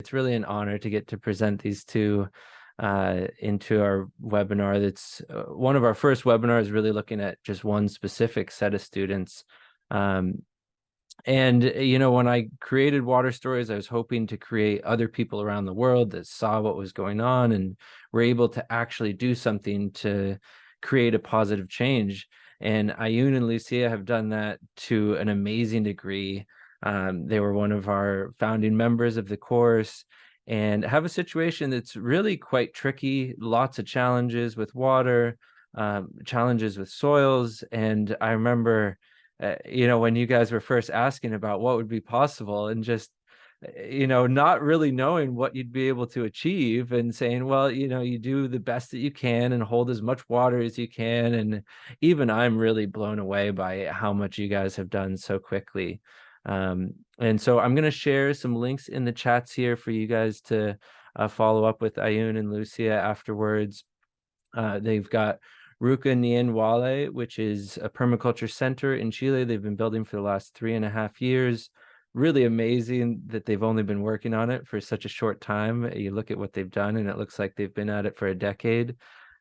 it's really an honor to get to present these two into our webinar. That's one of our first webinars, really looking at just one specific set of students. And, when I created Water Stories, I was hoping to create other people around the world that saw what was going on and were able to actually do something to create a positive change. And Ayun and Lucia have done that to an amazing degree. They were one of our founding members of the course and have a situation that's really quite tricky, lots of challenges with water, challenges with soils. And I remember when you guys were first asking about what would be possible and just, not really knowing what you'd be able to achieve and saying, well, you do the best that you can and hold as much water as you can. And even I'm really blown away by how much you guys have done so quickly. And so I'm going to share some links in the chats here for you guys to follow up with Ayun and Lucia afterwards. They've got Ruka Ngen Walle, which is a permaculture center in Chile. They've been building for the last 3.5 years. Really amazing that they've only been working on it for such a short time. You look at what they've done and it looks like they've been at it for a decade.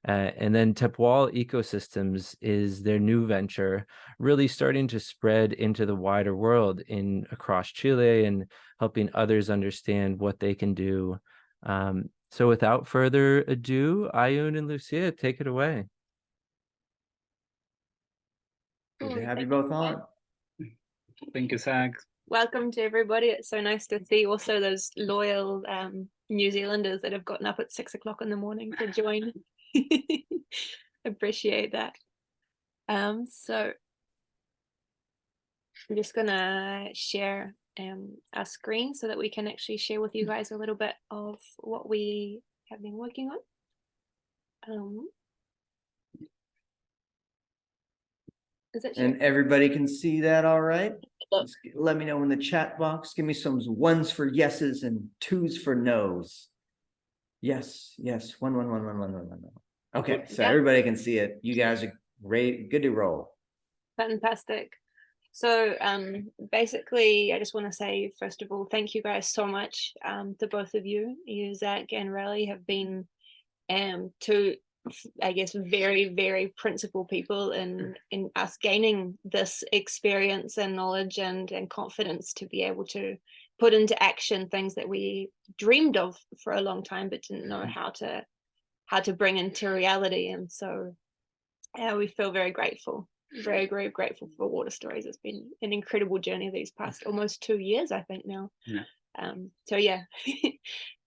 And then Tepual Ecosystems is their new venture, really starting to spread into the wider world across Chile and helping others understand what they can do. So without further ado, Ayun and Lucia, take it away. Good to have you both on. Thank you, Zach. Welcome to everybody. It's so nice to see also those loyal New Zealanders that have gotten up at 6 o'clock in the morning to join. Appreciate that. So I'm just gonna share our screen so that we can actually share with you guys a little bit of what we have been working on. And everybody can see that all right? Just let me know in the chat box. Give me some ones for yeses and twos for nos. Yes, one. Okay, so everybody can see it. You guys are great, good to roll. Fantastic. So basically, I just want to say, first of all, thank you guys so much to both of you. You, Zach and Riley, have been two, I guess, very, very principal people in us gaining this experience and knowledge and confidence to be able to put into action things that we dreamed of for a long time but didn't know how to bring into reality. And so we feel very grateful, very, very grateful for Water Stories. It's been an incredible journey these past almost 2 years, I think now. So yeah,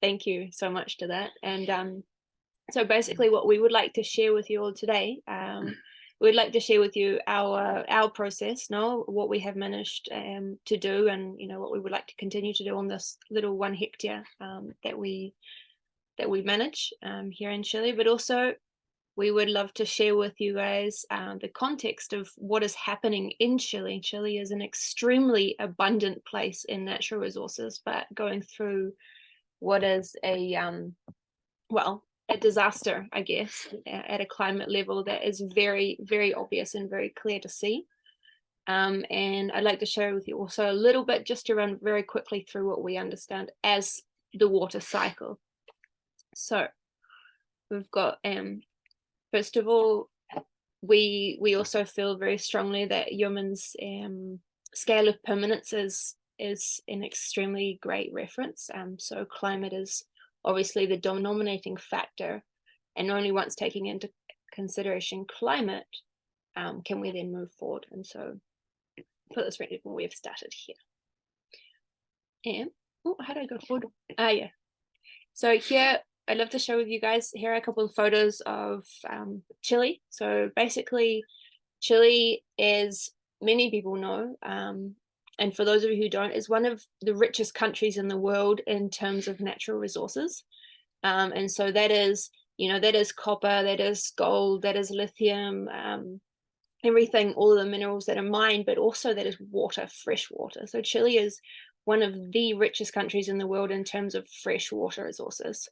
thank you so much to that. And so basically what we would like to share with you all today, we'd like to share with you our process, what we have managed to do, and what we would like to continue to do on this little 1 hectare that we manage here in Chile. But also we would love to share with you guys the context of what is happening in Chile. Chile is an extremely abundant place in natural resources, but going through what is a disaster, I guess, at a climate level that is very, very obvious and very clear to see. And I'd like to share with you also a little bit, just to run very quickly through what we understand as the water cycle. So we've got, first of all, we also feel very strongly that humans' scale of permanence is an extremely great reference. So climate is obviously the dominating factor, and only once taking into consideration climate can we then move forward. And so for this reason we have started here. And how do I go forward? Yeah, so here I'd love to share with you guys, here are a couple of photos of Chile. So basically Chile, as many people know, and for those of you who don't, is one of the richest countries in the world in terms of natural resources. And so that is, that is copper, that is gold, that is lithium, everything, all of the minerals that are mined, but also that is water, fresh water. So Chile is one of the richest countries in the world in terms of fresh water resources.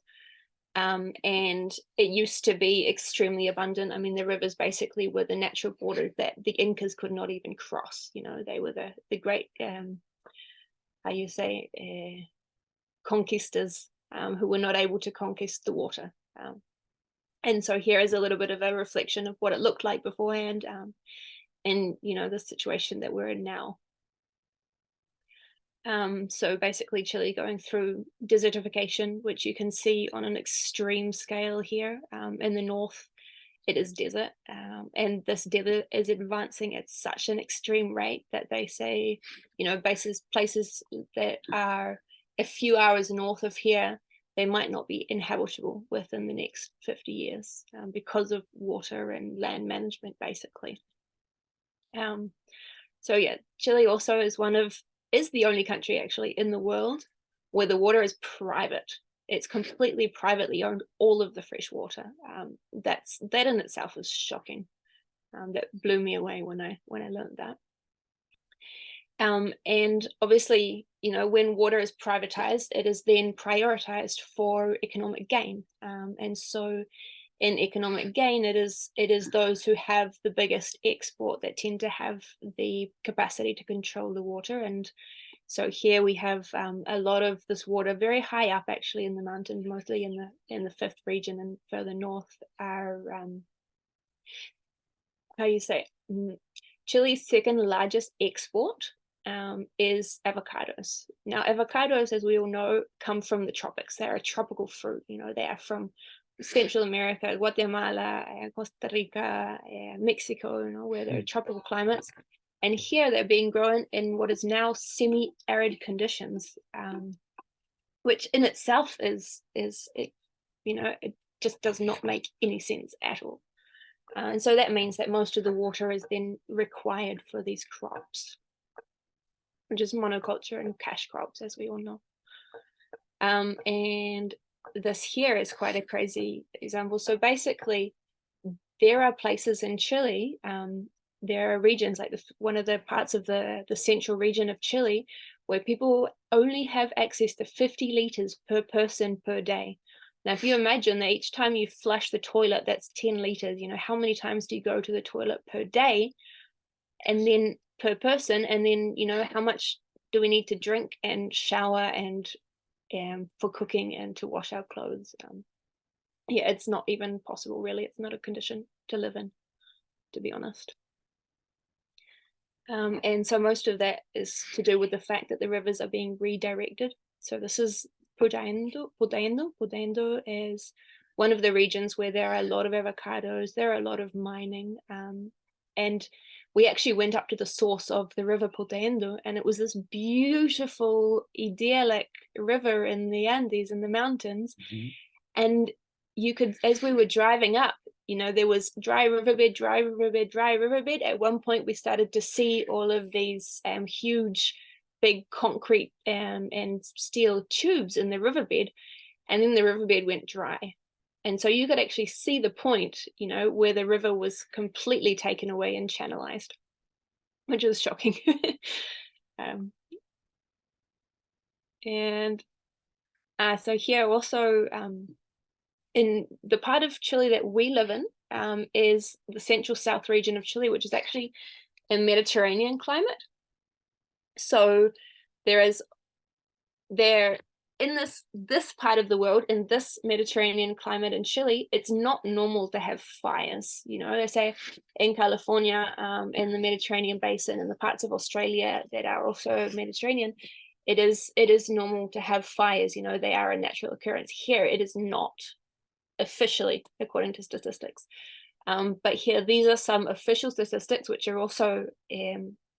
And it used to be extremely abundant. I mean, the rivers basically were the natural borders that the Incas could not even cross. They were the great, how you say, conquistors who were not able to conquest the water. And so here is a little bit of a reflection of what it looked like beforehand, and the situation that we're in now. So basically Chile going through desertification, which you can see on an extreme scale here. In the north, it is desert, and this desert is advancing at such an extreme rate that they say, places that are a few hours north of here, they might not be inhabitable within the next 50 years because of water and land management, basically. So yeah, Chile also is the only country actually in the world where the water is private. It's completely privately owned, all of the fresh water. That in itself is shocking. That blew me away when I learned that. And obviously, when water is privatized, it is then prioritized for economic gain. And so in economic gain, it is those who have the biggest export that tend to have the capacity to control the water. And so here we have a lot of this water very high up, actually, in the mountains, mostly in the fifth region and further north are Chile's second largest export is avocados. Now, avocados, as we all know, come from the tropics. They're a tropical fruit. They are from Central America, Guatemala, Costa Rica, Mexico, where there are tropical climates. And here they're being grown in what is now semi-arid conditions, which in itself is it just does not make any sense at all. And so that means that most of the water is then required for these crops, which is monoculture and cash crops, as we all know. And this here is quite a crazy example. So basically, there are places in Chile, there are regions like one of the parts of the central region of Chile where people only have access to 50 liters per person per day. Now, if you imagine that each time you flush the toilet, that's 10 liters, how many times do you go to the toilet per day? And then per person, and then, how much do we need to drink and shower and for cooking and to wash our clothes? Yeah, it's not even possible, really. It's not a condition to live in, to be honest. And so most of that is to do with the fact that the rivers are being redirected. So this is Pudendo. Pudendo is one of the regions where there are a lot of avocados, there are a lot of mining. And we actually went up to the source of the river Pudendo, and it was this beautiful, idyllic river in the Andes, in the mountains. Mm-hmm. And you could, as we were driving up, there was dry riverbed, dry riverbed, dry riverbed. At one point, we started to see all of these huge, big concrete and steel tubes in the riverbed, and then the riverbed went dry. And so you could actually see the point, where the river was completely taken away and channelized, which was shocking. So here also, in the part of Chile that we live in, is the central south region of Chile, which is actually a Mediterranean climate. So in this part of the world, in this Mediterranean climate in Chile, it's not normal to have fires. They say in California, in the Mediterranean basin, and the parts of Australia that are also Mediterranean, it is normal to have fires. They are a natural occurrence. Here, it is not, officially, according to statistics. But here, these are some official statistics, which are also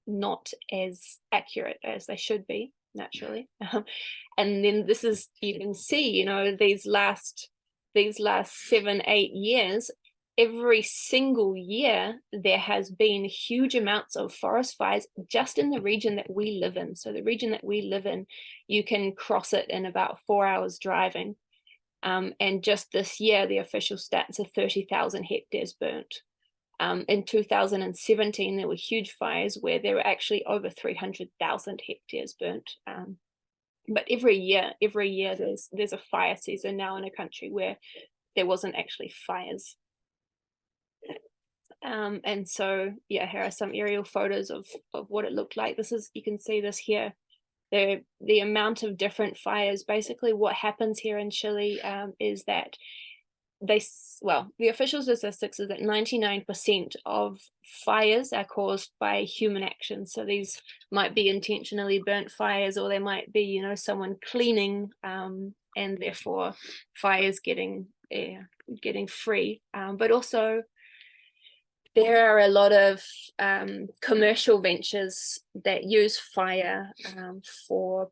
not as accurate as they should be, naturally. And then this is, you can see, these last 7-8 years, every single year there has been huge amounts of forest fires just in the region that we live in. So the region that we live in, you can cross it in about 4 hours driving. And just this year, the official stats are 30,000 hectares burnt. In 2017, there were huge fires where there were actually over 300,000 hectares burnt. But every year there's a fire season now in a country where there wasn't actually fires. And so, yeah, here are some aerial photos of what it looked like. You can see this here the amount of different fires. Basically what happens here in Chile is that the official statistics is that 99% of fires are caused by human action. So these might be intentionally burnt fires, or they might be, you know, someone cleaning, and therefore fires getting free. But also there are a lot of commercial ventures that use fire for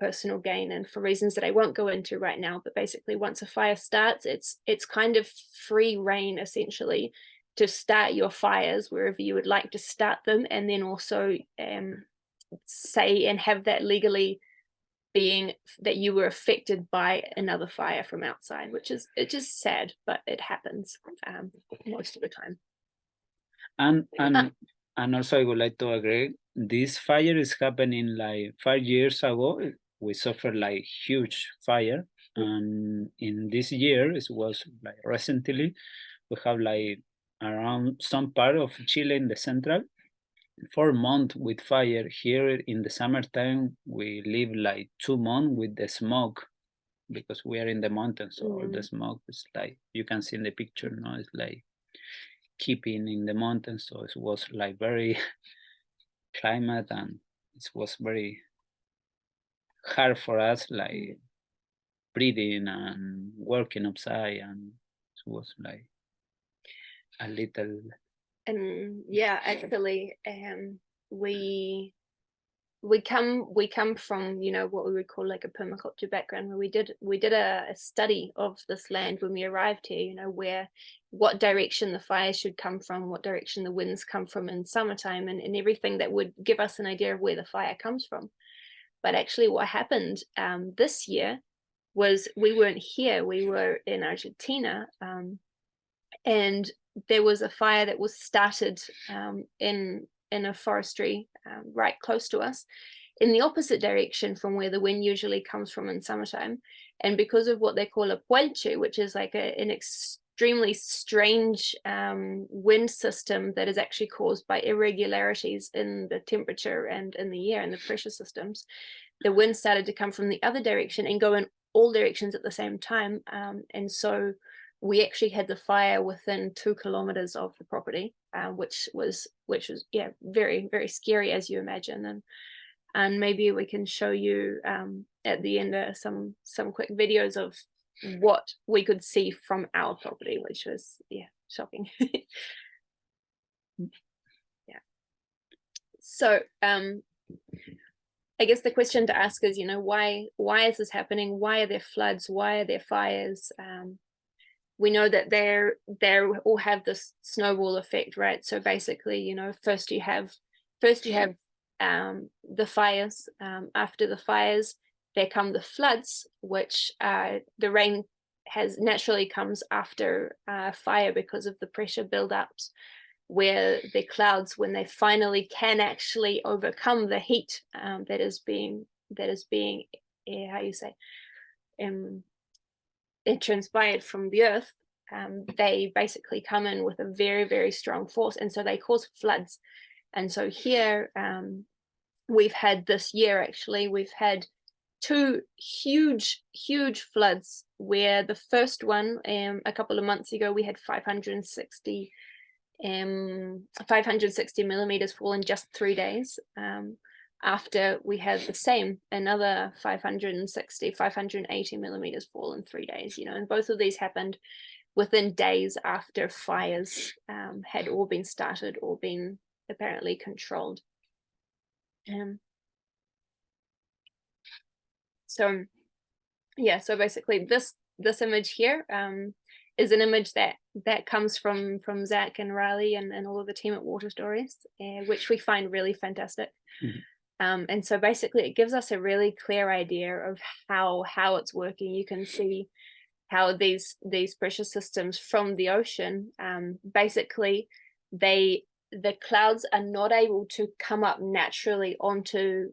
personal gain and for reasons that I won't go into right now. But basically, once a fire starts, it's kind of free reign essentially to start your fires wherever you would like to start them, and then also say and have that legally being that you were affected by another fire from outside, which is sad, but it happens most of the time. And also I would like to agree, this fire is happening like 5 years ago. We suffered like huge fire, and in this year it was like recently we have like around some part of Chile in the central 4 months with fire. Here in the summertime we live like 2 months with the smoke, because we are in the mountains, so all the smoke is like you can see in the picture. No, it's like keeping in the mountains, so it was like very climate, and it was very hard for us, like breathing and working outside, and it was like a little. And yeah, actually, we come from, you know, what we would call like a permaculture background, where we did a study of this land when we arrived here, you know, what direction the fires should come from, what direction the winds come from in summertime, and everything that would give us an idea of where the fire comes from. But actually what happened this year was we weren't here, we were in Argentina, and there was a fire that was started in a forestry right close to us, in the opposite direction from where the wind usually comes from in summertime. And because of what they call a puelche, which is like an extremely strange wind system that is actually caused by irregularities in the temperature and in the air and the pressure systems, the wind started to come from the other direction and go in all directions at the same time. And so we actually had the fire within 2 kilometers of the property, which was yeah, very, very scary, as you imagine. And maybe we can show you at the end some quick videos of what we could see from our property, which was, yeah, shocking. Yeah. So I guess the question to ask is, you know, why is this happening? Why are there floods? Why are there fires? We know that they all have this snowball effect, right? So basically, you know, first you have the fires. After the fires, there come the floods, which the rain has naturally comes after fire because of the pressure buildups, where the clouds, when they finally can actually overcome the heat that is being how you say it transpired from the earth, they basically come in with a very, very strong force, and so they cause floods. And so here we've had this year, actually we've had 2 huge floods, where the first one a couple of months ago we had 560 millimeters fall in just 3 days. After we had the same, another 580 millimeters fall in 3 days, you know, and both of these happened within days after fires had all been started or been apparently controlled. So yeah, so basically this image here is an image that comes from Zach and Riley and all of the team at Water Stories, which we find really fantastic. And so basically it gives us a really clear idea of how it's working. You can see how these pressure systems from the ocean, basically the clouds are not able to come up naturally onto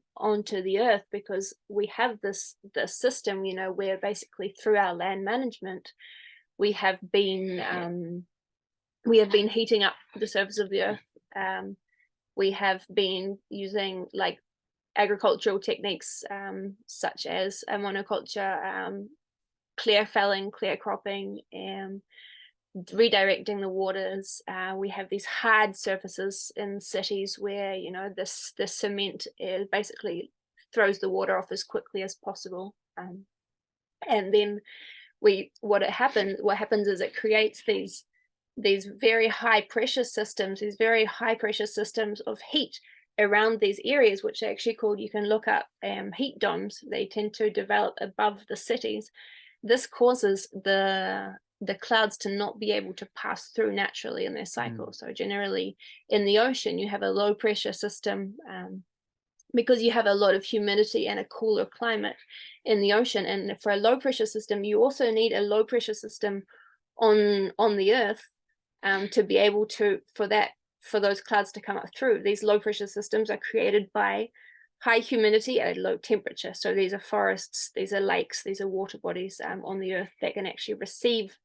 the earth, because we have this system, you know, where basically through our land management we have been heating up the surface of the earth. We have been using like agricultural techniques such as monoculture, clear felling, clear cropping, redirecting the waters. We have these hard surfaces in cities where, you know, this cement basically throws the water off as quickly as possible. And then what happens is it creates these very high pressure systems, of heat around these areas, which are actually called, you can look up heat domes. They tend to develop above the cities. This causes the clouds to not be able to pass through naturally in their cycle. So generally in the ocean, you have a low pressure system because you have a lot of humidity and a cooler climate in the ocean. And for a low pressure system, you also need a low pressure system on the earth to be able to, for those clouds to come up through. These low pressure systems are created by high humidity at a low temperature. So these are forests, these are lakes, these are water bodies on the earth that can actually receive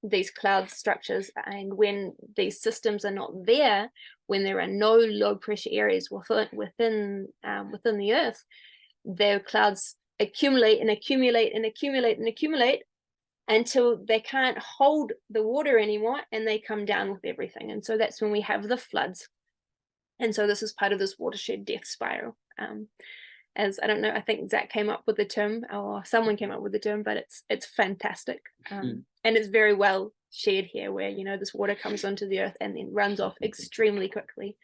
these cloud structures. And when these systems are not there, when there are no low pressure areas within the earth, their clouds accumulate and accumulate and accumulate and accumulate until they can't hold the water anymore, and they come down with everything. And so that's when we have the floods. And so this is part of this watershed death spiral. As I don't know, I think Zach came up with the term, or someone came up with the term, but it's fantastic. And it's very well shared here, where, you know, this water comes onto the earth and then runs off extremely quickly,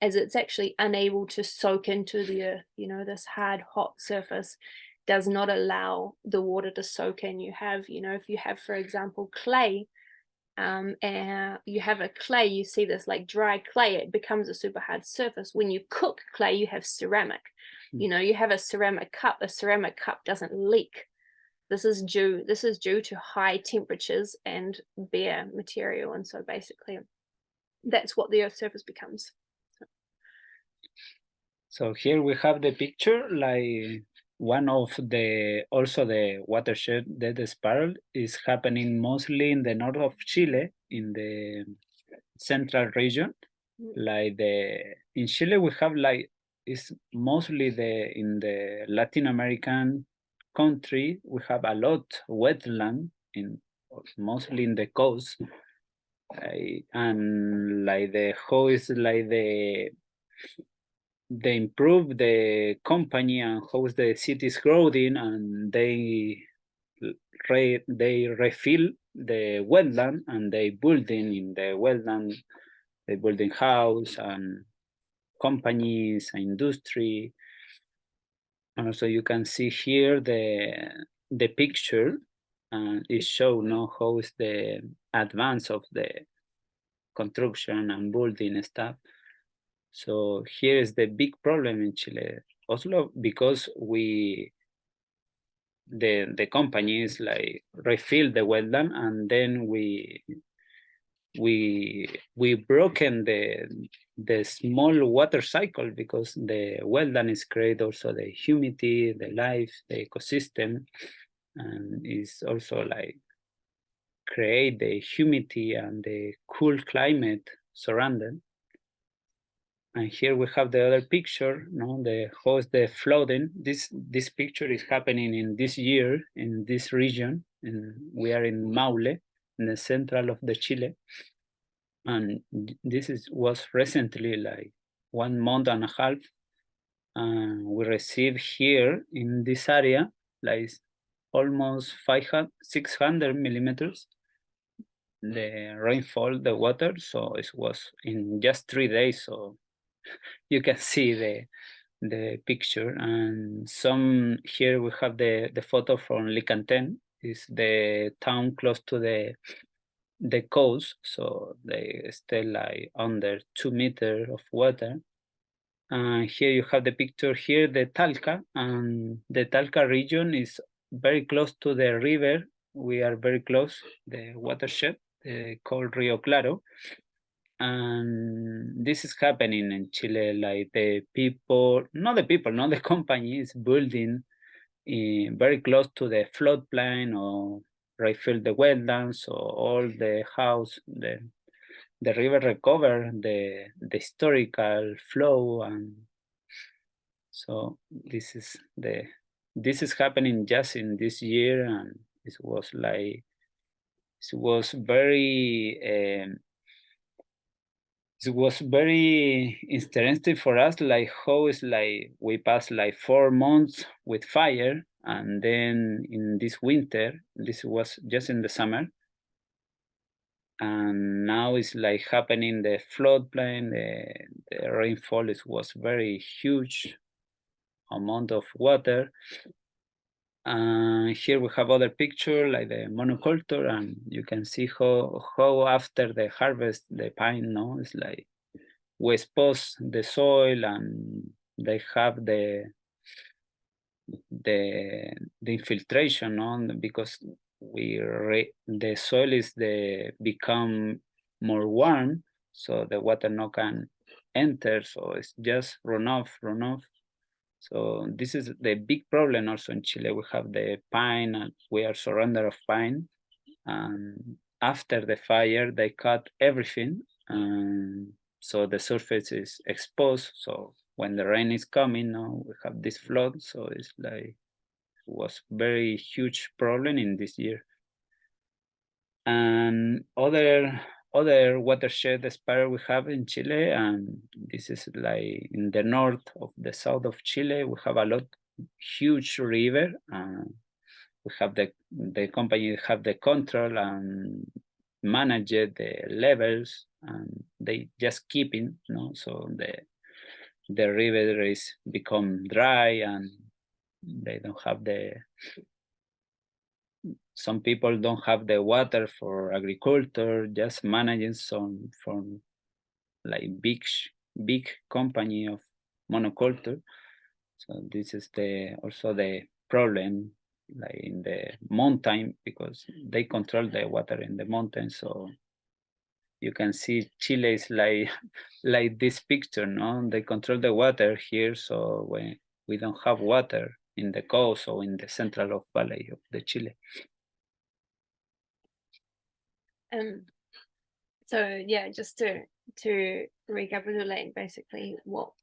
as it's actually unable to soak into the earth. You know, this hard, hot surface does not allow the water to soak in. You have, you know, if you have, for example, clay, and you have a clay, you see this like dry clay, it becomes a super hard surface. When you cook clay, you have ceramic. You know, you have a ceramic cup doesn't leak. This is due to high temperatures and bare material. And so basically that's what the earth's surface becomes. So here we have the picture, like one of the watershed death spiral is happening mostly in the north of Chile, in the central region. Like in Chile we have like, it's mostly in the Latin American country, we have a lot wetland mostly in the coast, and like how is like they improve the company and how is the cities growing, and they refill the wetland, and they building in the wetland, they building house and companies, industry. And also you can see here the picture, and it shows how is the advance of the construction and building stuff. So here is the big problem in Chile, also because the companies like refill the wetland, and then we broken the small water cycle, because the wetland is create also the humidity, the life, the ecosystem, and is also like create the humidity and the cool climate surrounded. And here we have the other picture, how is the flooding. This picture is happening in this year in this region, and we are in Maule, in the central of the Chile. And this was recently, like 1 month and a half. We received here in this area, like almost 600 millimeters, the rainfall, the water. So it was in just 3 days. So you can see the picture. And here we have the photo from Licanten, is the town close to the coast, so they stay like under 2 meters of water. And here you have the picture here, the Talca, and the Talca region is very close to the river. We are very close, the watershed called Rio Claro. And this is happening in Chile, like the company is building very close to the floodplain, or refill the wetlands, so all the house, the river recover the historical flow, So this is happening just in this year, and it was very interesting for us, like how it's like we passed like 4 months with fire, and then in this winter, this was just in the summer, and now it's like happening the floodplain, the rainfall was very huge amount of water. Here we have other picture like the monoculture, and you can see how after the harvest the pine, no, it's like we expose the soil, and they have the infiltration on, because the soil is become more warm, so the water no can enter, so it's just runoff. So this is the big problem also in Chile. We have the pine, and we are surrounded of pine, and after the fire they cut everything, so the surface is exposed. So when the rain is coming, now we have this flood. So it's like, was very huge problem in this year. And other watershed spiral we have in Chile, and this is like in the north of the south of Chile. We have a lot huge river. We have the company have the control and manage the levels, and they just keeping, you know, so the river is become dry, and they don't have some people don't have the water for agriculture, just managing some from like big company of monoculture. So this is also the problem, like in the mountain, because they control the water in the mountain. So you can see Chile is like this picture, no? They control the water here, so when we don't have water in the coast or in the central of valley of the Chile. So yeah, just to recapitulate, basically what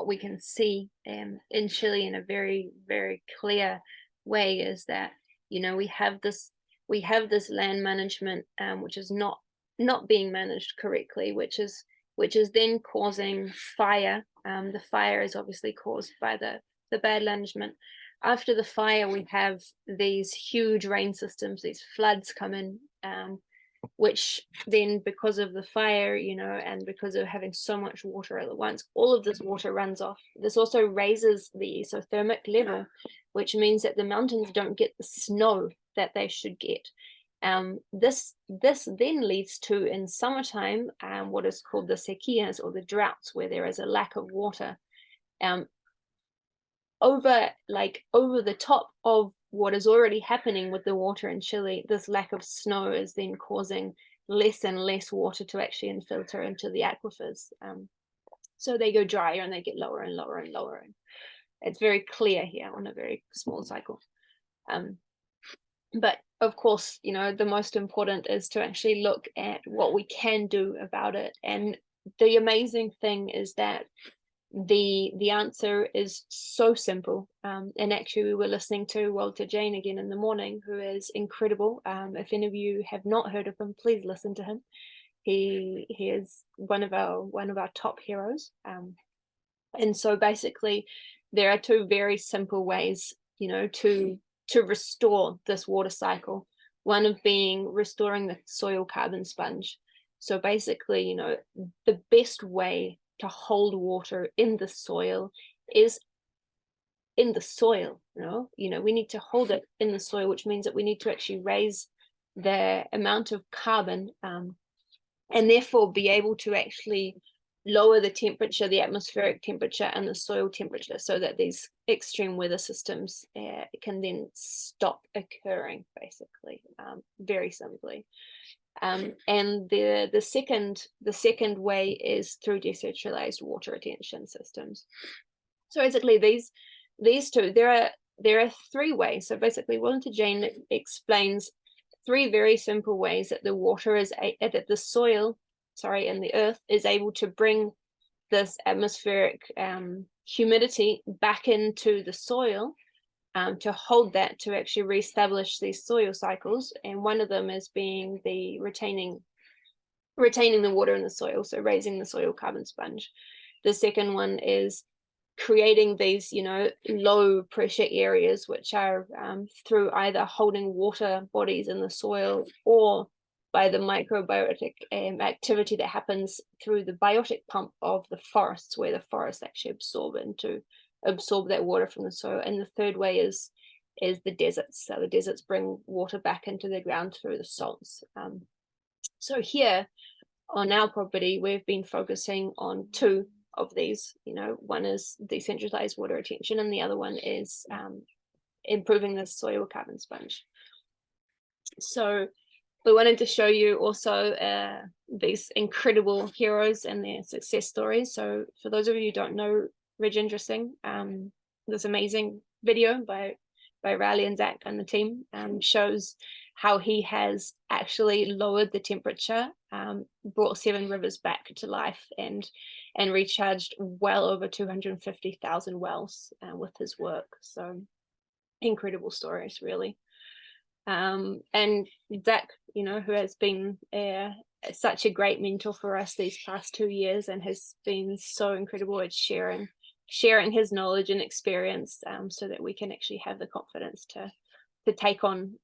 we can see in Chile in a very, very clear way is that, you know, we have this land management which is not being managed correctly, which is then causing fire. The fire is obviously caused by the bad management. After the fire, we have these huge rain systems, these floods come in, which then, because of the fire, you know, and because of having so much water at once, all of this water runs off. This also raises the isothermic level, which means that the mountains don't get the snow that they should get. This then leads to, in summertime, what is called the sequías, or the droughts, where there is a lack of water. Over the top of what is already happening with the water in Chile, this lack of snow is then causing less and less water to actually infiltrate into the aquifers. So they go drier and they get lower and lower and lower. And it's very clear here on a very small cycle. But of course, you know, the most important is to actually look at what we can do about it. And the amazing thing is that the answer is so simple. And actually we were listening to Walter Jane again in the morning, who is incredible. If any of you have not heard of him, please listen to him. He is one of our top heroes. And so basically there are two very simple ways, you know, to restore this water cycle. One of being restoring the soil carbon sponge. So basically, you know, the best way to hold water in the soil is in the soil. You know, we need to hold it in the soil, which means that we need to actually raise the amount of carbon, and therefore be able to actually lower the temperature, the atmospheric temperature and the soil temperature, so that these extreme weather systems can then stop occurring, basically, very simply. And the second way is through decentralized water retention systems. So basically these two, there are three ways. So basically Walter Jane explains three very simple ways that the water is that the soil, and the earth is able to bring this atmospheric humidity back into the soil, to hold that, to actually reestablish these soil cycles. And one of them is being the retaining the water in the soil, so raising the soil carbon sponge. The second one is creating these, low pressure areas, which are through either holding water bodies in the soil or by the microbiotic activity that happens through the biotic pump of the forests, where the forests actually absorb that water from the soil. And the third way is the deserts. So the deserts bring water back into the ground through the salts. So here on our property, we've been focusing on two of these. One is decentralized water retention, and the other one is improving the soil carbon sponge. So we wanted to show you also these incredible heroes and their success stories. So for those of you who don't know Rajendra Singh, this amazing video by Riley and Zach and the team shows how he has actually lowered the temperature, brought 7 rivers back to life, and recharged well over 250,000 wells with his work. So incredible stories, really. And Zach, who has been such a great mentor for us these past 2 years and has been so incredible at sharing his knowledge and experience, so that we can actually have the confidence to take on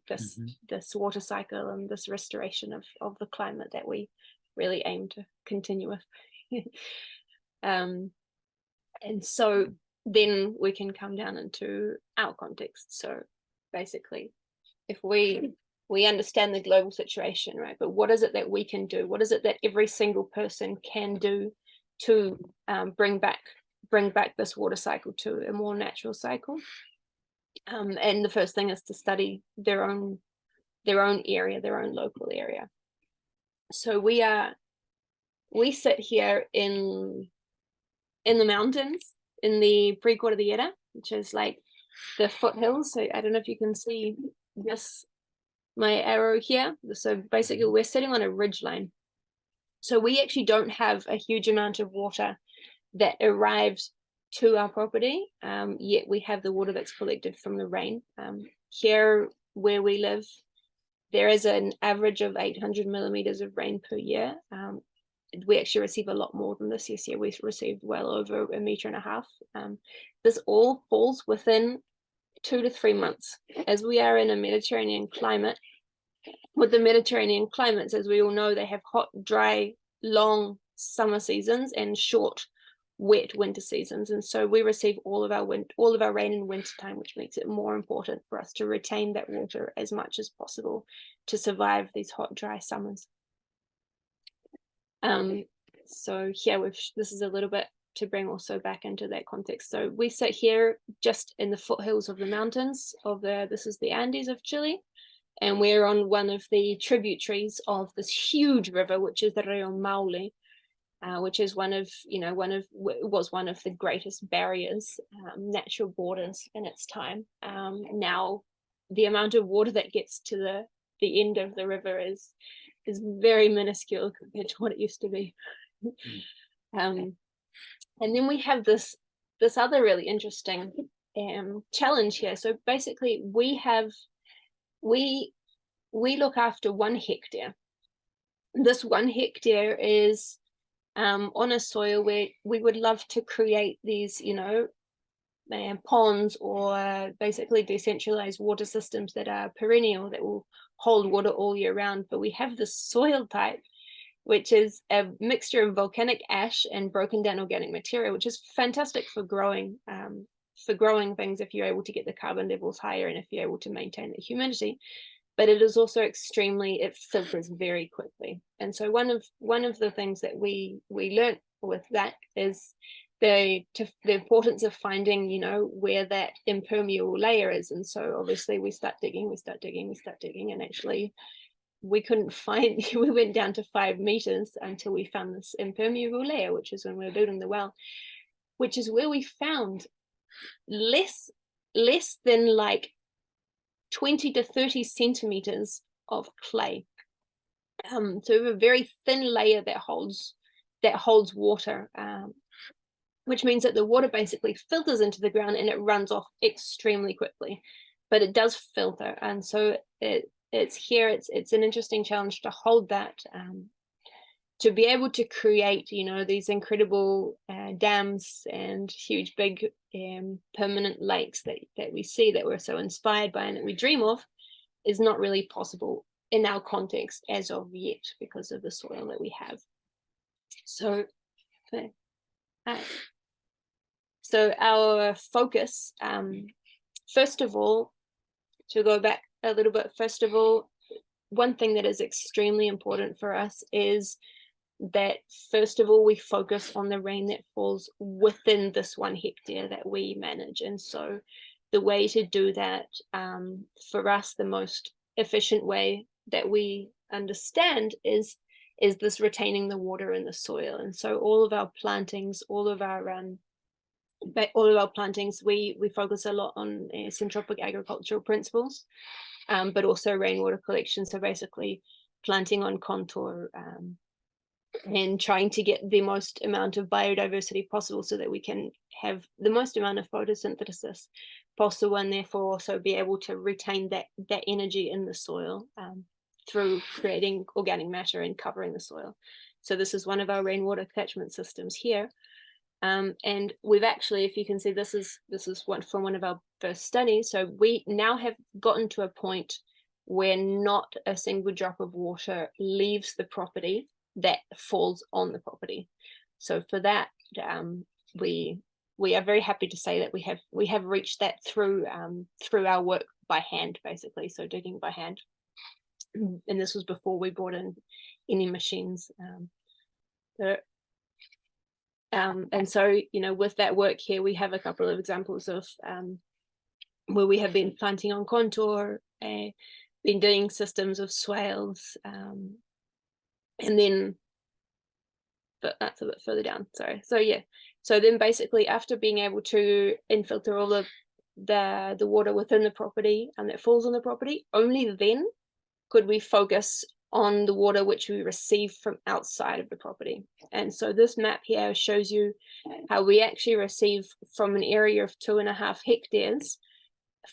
this this water cycle and this restoration of the climate that we really aim to continue with. And so then we can come down into our context. So basically, if we understand the global situation, right, but what is it that we can do? What is it that every single person can do to bring back this water cycle to a more natural cycle? And the first thing is to study their own area, their own local area. So we sit here in the mountains in the Pre-Cordillera, which is like the foothills. So I don't know if you can see this, my arrow here. So basically we're sitting on a ridge line. So we actually don't have a huge amount of water that arrives to our property, yet we have the water that's collected from the rain. Here where we live, there is an average of 800 millimeters of rain per year. We actually receive a lot more than this. This year we've received well over 1.5 meters. This all falls within 2 to 3 months. As we are in a Mediterranean climate, with the Mediterranean climates, as we all know, they have hot, dry, long summer seasons and short, wet winter seasons. And so we receive all of our rain in winter time, which makes it more important for us to retain that water as much as possible to survive these hot, dry summers. So here this is a little bit to bring also back into that context. So we sit here just in the foothills of the mountains of this is the Andes of Chile, and we're on one of the tributaries of this huge river, which is the Rio Maule, which is one of the greatest barriers, natural borders in its time. Now the amount of water that gets to the end of the river is very minuscule compared to what it used to be. And then we have this other really interesting challenge here. So basically we look after 1 hectare. This 1 hectare is on a soil where we would love to create these, ponds or basically decentralized water systems that are perennial, that will hold water all year round. But we have this soil type, which is a mixture of volcanic ash and broken down organic material, which is fantastic for growing things if you're able to get the carbon levels higher and if you're able to maintain the humidity. But it is also it filters very quickly. And so one of the things that we learned with that is the importance of finding, where that impermeable layer is. And so obviously we start digging, and actually we couldn't find, we went down to 5 meters until we found this impermeable layer, which is when we were building the well, which is where we found less than like 20 to 30 centimeters of clay. So we have a very thin layer that holds water. which means that the water basically filters into the ground and it runs off extremely quickly, but it does filter. And so it's an interesting challenge to hold that, to be able to create, you know, these incredible dams and huge big permanent lakes that we see, that we're so inspired by and that we dream of, is not really possible in our context as of yet because of the soil that we have. So our focus, first of all, to go back a little bit, first of all, one thing that is extremely important for us is that, first of all, we focus on the rain that falls within this 1 hectare that we manage. And so the way to do that, for us, the most efficient way that we understand is this retaining the water in the soil. And so all of our plantings, we focus a lot on syntropic agricultural principles, but also rainwater collection. So basically planting on contour, and trying to get the most amount of biodiversity possible so that we can have the most amount of photosynthesis possible, and therefore also be able to retain that energy in the soil, through creating organic matter and covering the soil. So this is one of our rainwater catchment systems here. And we've actually, if you can see, this is one from one of our first studies. So we now have gotten to a point where not a single drop of water leaves the property that falls on the property. So for that, we are very happy to say that we have reached that through our work by hand, basically, so digging by hand. And this was before we brought in any machines. And so, you know, with that work here, we have a couple of examples of where we have been planting on contour, been doing systems of swales, and then, but that's a bit further down, sorry. So yeah, so then basically after being able to infiltrate all of the water within the property and that falls on the property, only then could we focus on the water which we receive from outside of the property. And so this map here shows you how we actually receive from an area of 2.5 hectares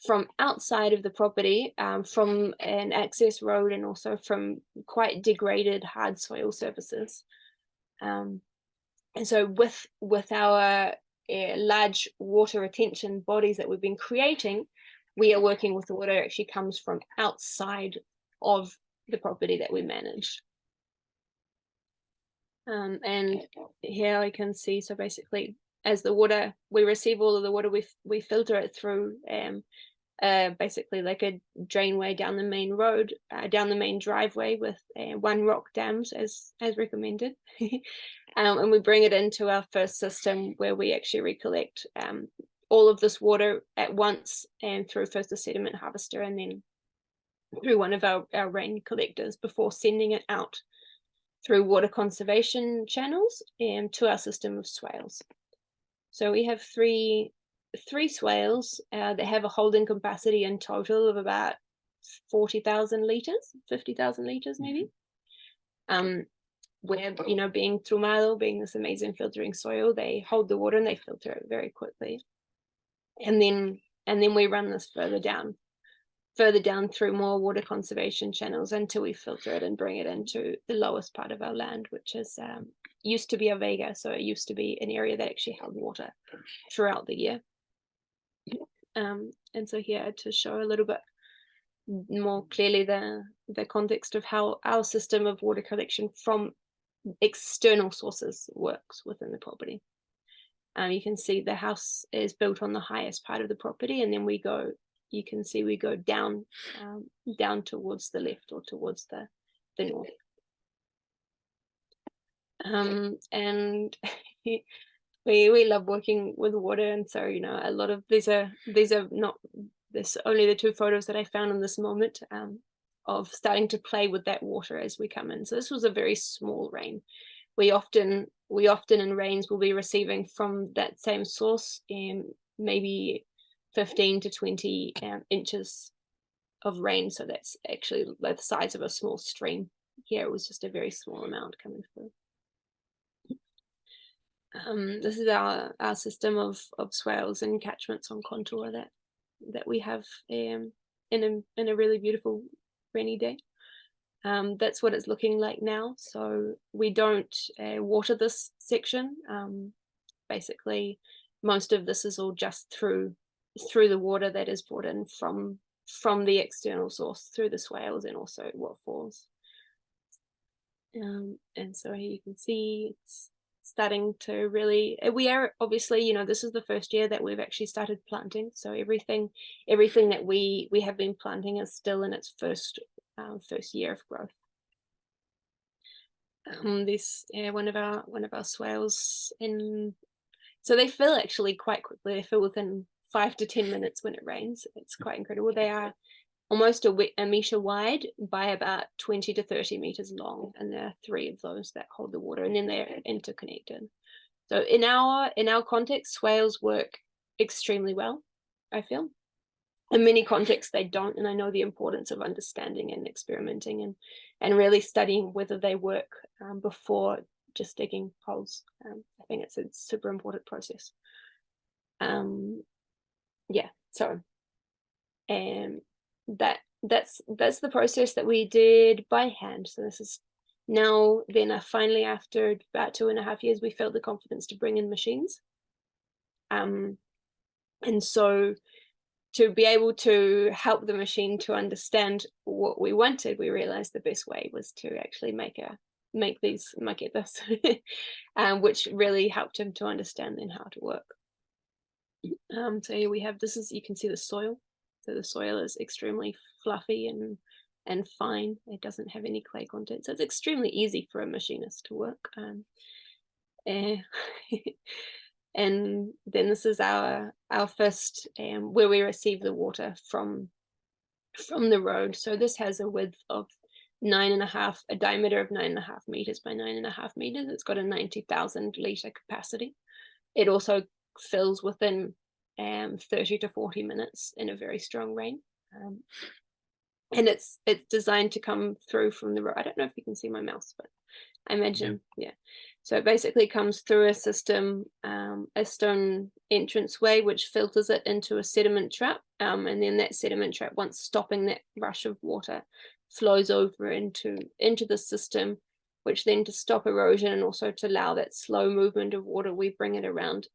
from outside of the property, from an access road and also from quite degraded hard soil surfaces. And so with our large water retention bodies that we've been creating, we are working with the water that actually comes from outside of the property that we manage. And here I can see, so basically as the water, we receive all of the water, we filter it through basically like a drainway down the main road, down the main driveway with 1 rock dams as recommended. And we bring it into our first system where we actually recollect all of this water at once, and through first a sediment harvester and then through one of our rain collectors before sending it out through water conservation channels and to our system of swales. So we have three swales that have a holding capacity in total of about 40,000 litres, 50,000 litres maybe. Where, you know, being Trumado, being this amazing filtering soil, they hold the water and they filter it very quickly. And then we run this further down through more water conservation channels until we filter it and bring it into the lowest part of our land, which is used to be a Vega. So it used to be an area that actually held water throughout the year. And so here to show a little bit more clearly the context of how our system of water collection from external sources works within the property. You can see the house is built on the highest part of the property, and then you can see we go down towards the left or towards the north. And we love working with water, and so, you know, a lot of these are not this only the 2 photos that I found in this moment of starting to play with that water as we come in. So this was a very small rain. We often in rains will be receiving from that same source maybe 15 to 20 inches of rain. So that's actually like the size of a small stream. Here it was just a very small amount coming through. This is our system of swales and catchments on contour that we have in a really beautiful rainy day. That's what it's looking like now. So we don't water this section. Basically, most of this is all just through the water that is brought in from the external source through the swales and also what falls. And so here you can see it's starting to really, we are obviously, you know, this is the first year that we've actually started planting. So everything that we have been planting is still in its first year of growth. This one of our swales so they fill actually quite quickly. They fill within 5 to 10 minutes when it rains. It's quite incredible. They are almost a meter wide by about 20 to 30 meters long, and there are 3 of those that hold the water, and then they're interconnected. So in our context, swales work extremely well, I feel. In many contexts they don't, and I know the importance of understanding and experimenting and really studying whether they work before just digging holes. I think it's a super important process. Yeah, so that's the process that we did by hand. So this is now then finally, after about 2.5 years, we felt the confidence to bring in machines. And so to be able to help the machine to understand what we wanted, we realized the best way was to actually make this, which really helped him to understand then how to work. So here we have, you can see the soil. So the soil is extremely fluffy and fine. It doesn't have any clay content. So it's extremely easy for a machinist to work. And then this is our first where we receive the water from the road. So this has a width of a diameter of 9.5 meters by 9.5 meters. It's got a 90,000 liter capacity. It also fills within 30 to 40 minutes in a very strong rain. And it's designed to come through from the road. I don't know if you can see my mouse, but I imagine, yeah. So it basically comes through a system, a stone entranceway, which filters it into a sediment trap. And then that sediment trap, once stopping that rush of water, flows over into the system, which then, to stop erosion and also to allow that slow movement of water, we bring it around,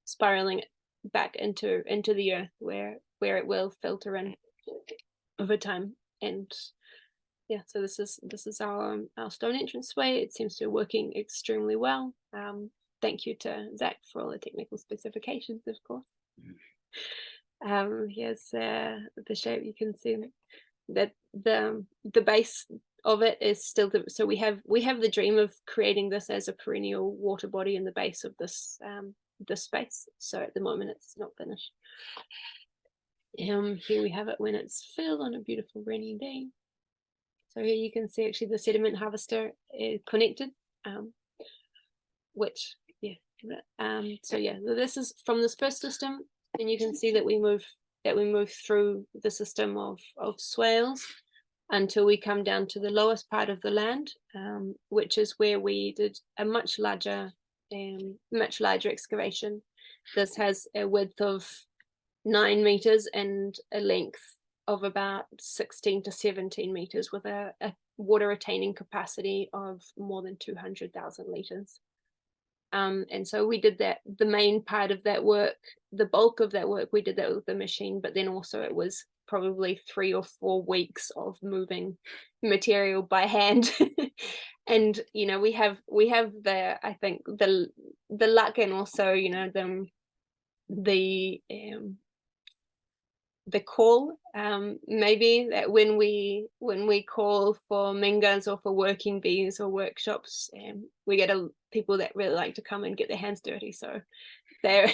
spiraling it back into the earth where it will filter in over time. And yeah, so this is our stone entranceway. It seems to be working extremely well. Thank you to Zach for all the technical specifications, of course. Here's the shape. You can see that the base of it is still so we have the dream of creating this as a perennial water body in the base of this space. So at the moment it's not finished. Here we have it when it's filled on a beautiful rainy day. So here you can see actually the sediment harvester is connected, which so yeah, this is from this first system, and you can see that we move through the system of swales until we come down to the lowest part of the land, which is where we did a much larger excavation. This has a width of 9 meters and a length of about 16 to 17 meters with a water retaining capacity of more than 200,000 liters. And so we did that, the main part of that work, the bulk of that work, we did that with the machine, but then also it was probably 3 or 4 weeks of moving material by hand. And, you know, we have I think the luck, and also, you know, the call, maybe that when we call for mingas or for working bees or workshops, we get people that really like to come and get their hands dirty. So they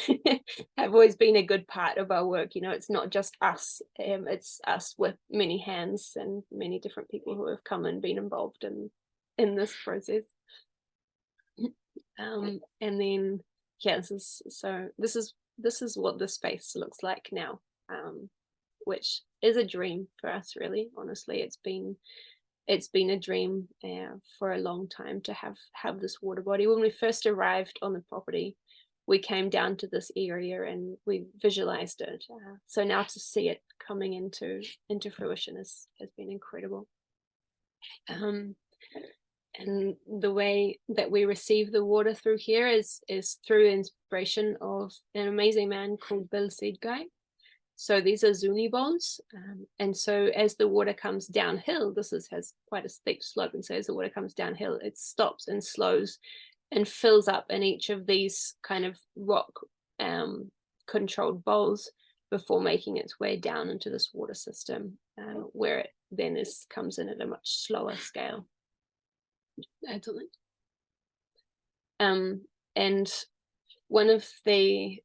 have always been a good part of our work. You know, it's not just us, it's us with many hands and many different people who have come and been involved in this process. And then yeah, this is what the space looks like now, which is a dream for us, really. Honestly, it's been it's been a dream for a long time to have this water body. When we first arrived on the property, we came down to this area and we visualized it. So now to see it coming into fruition has been incredible. And the way that we receive the water through here is through inspiration of an amazing man called Bill Seedguy. So these are Zuni bowls, and so as the water comes downhill, has quite a steep slope, and so as the water comes downhill, it stops and slows and fills up in each of these kind of rock controlled bowls before making its way down into this water system, where it then comes in at a much slower scale. And one of the,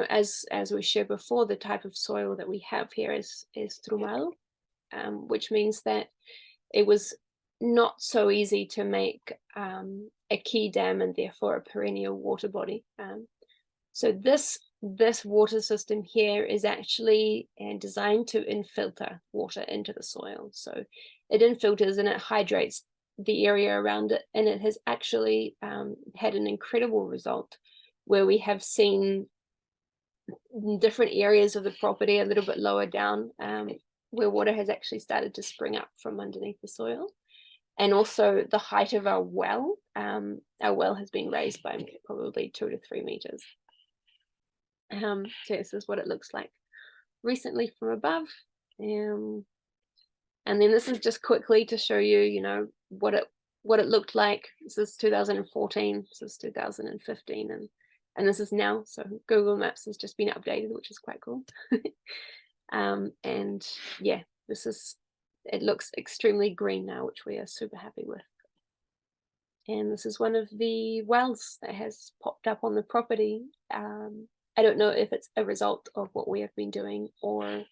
as we shared before, the type of soil that we have here is trumal, which means that it was not so easy to make a key dam and therefore a perennial water body. So this water system here is actually designed to infiltrate water into the soil. So it infiltrates and it hydrates the area around it, and it has actually had an incredible result where we have seen different areas of the property a little bit lower down where water has actually started to spring up from underneath the soil. And also the height of our well has been raised by probably 2 to 3 meters. So this is what it looks like recently from above. And then this is just quickly to show you, what it looked like. This is 2014, this is 2015, and this is now. So Google Maps has just been updated, which is quite cool. And yeah, it looks extremely green now, which we are super happy with. And this is one of the wells that has popped up on the property. I don't know if it's a result of what we have been doing or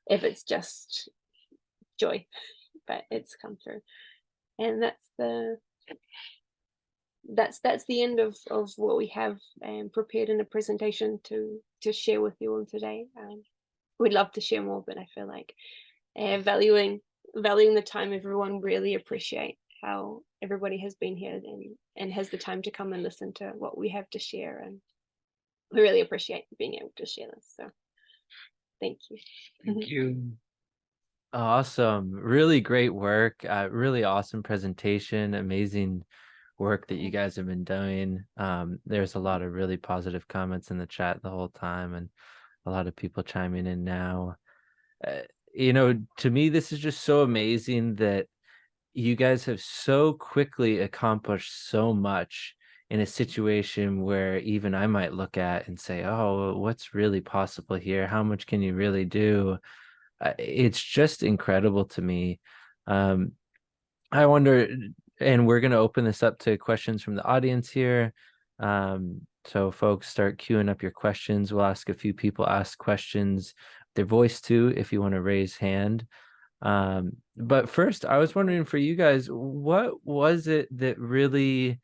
if it's just joy, but it's come through. And that's the end of what we have prepared in a presentation to share with you all today. We'd love to share more, but I feel like valuing the time, everyone really appreciate how everybody has been here and has the time to come and listen to what we have to share, and we really appreciate being able to share this. So thank you. Thank you. Awesome. Really great work. Really awesome presentation. Amazing work that you guys have been doing. There's a lot of really positive comments in the chat the whole time, and a lot of people chiming in now. To me, this is just so amazing that you guys have so quickly accomplished so much in a situation where even I might look at and say, oh, what's really possible here? How much can you really do? It's just incredible to me. I wonder, and we're going to open this up to questions from the audience here. So folks, start queuing up your questions. We'll ask a few people ask questions, their voice too, if you want to raise hand. But first, I was wondering for you guys, what was it that really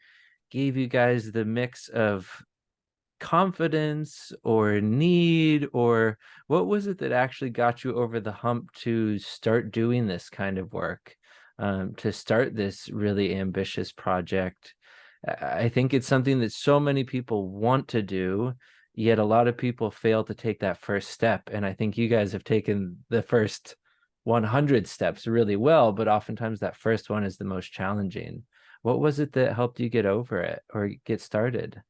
gave you guys the mix of confidence or need, or what was it that actually got you over the hump to start doing this kind of work, to start this really ambitious project? I think it's something that so many people want to do, yet a lot of people fail to take that first step. And I think you guys have taken the first 100 steps really well, but oftentimes that first one is the most challenging. What was it that helped you get over it or get started?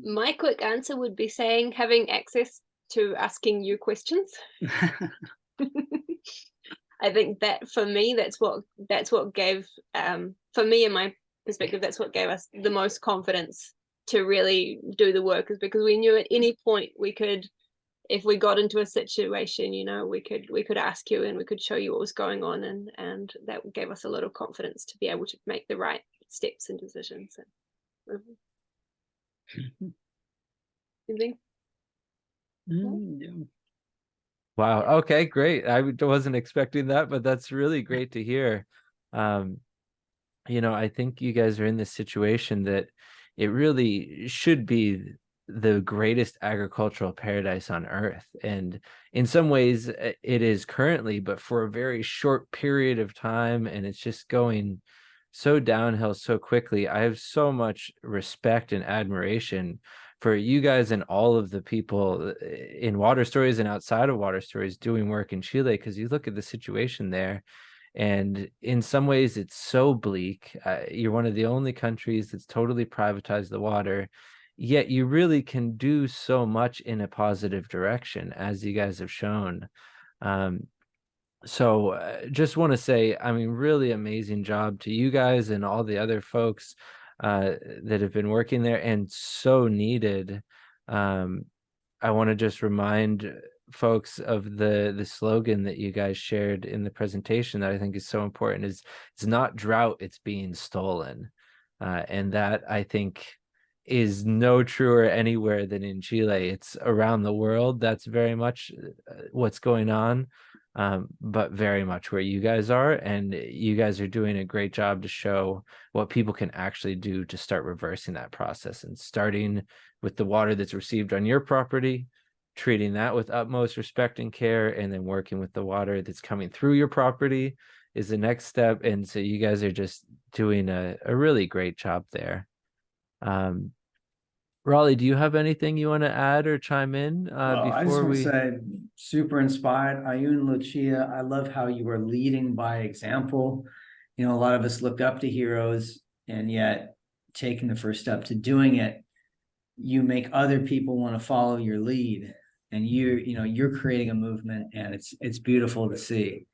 My quick answer would be saying having access to asking you questions. I think that for me, that's what gave, for me in my perspective, that's what gave us the most confidence to really do the work, is because we knew at any point we could, if we got into a situation, we could ask you and we could show you what was going on, and that gave us a lot of confidence to be able to make the right steps and decisions. You think? Yeah. Wow. Okay, great. I wasn't expecting that, but that's really great to hear. I think you guys are in this situation that it really should be the greatest agricultural paradise on earth. And in some ways it is currently, but for a very short period of time, and it's just going so downhill so quickly. I have so much respect and admiration for you guys and all of the people in Water Stories and outside of Water Stories doing work in Chile, because you look at the situation there, and in some ways it's so bleak. You're one of the only countries that's totally privatized the water, yet you really can do so much in a positive direction, as you guys have shown. So just want to say, I mean, really amazing job to you guys and all the other folks that have been working there, and so needed. I want to just remind folks of the slogan that you guys shared in the presentation that I think is so important: is it's not drought, it's being stolen. And that, I think, is no truer anywhere than in Chile. It's around the world. That's very much what's going on, but very much where you guys are. And you guys are doing a great job to show what people can actually do to start reversing that process, and starting with the water that's received on your property, treating that with utmost respect and care, and then working with the water that's coming through your property is the next step. And so you guys are just doing a really great job there. Raleigh, do you have anything you want to add or chime in I just before want we? to say, super inspired. Ayun, Lucia, I love how you are leading by example. You know, a lot of us look up to heroes, and yet taking the first step to doing it, you make other people want to follow your lead, and you're creating a movement, and it's beautiful to see.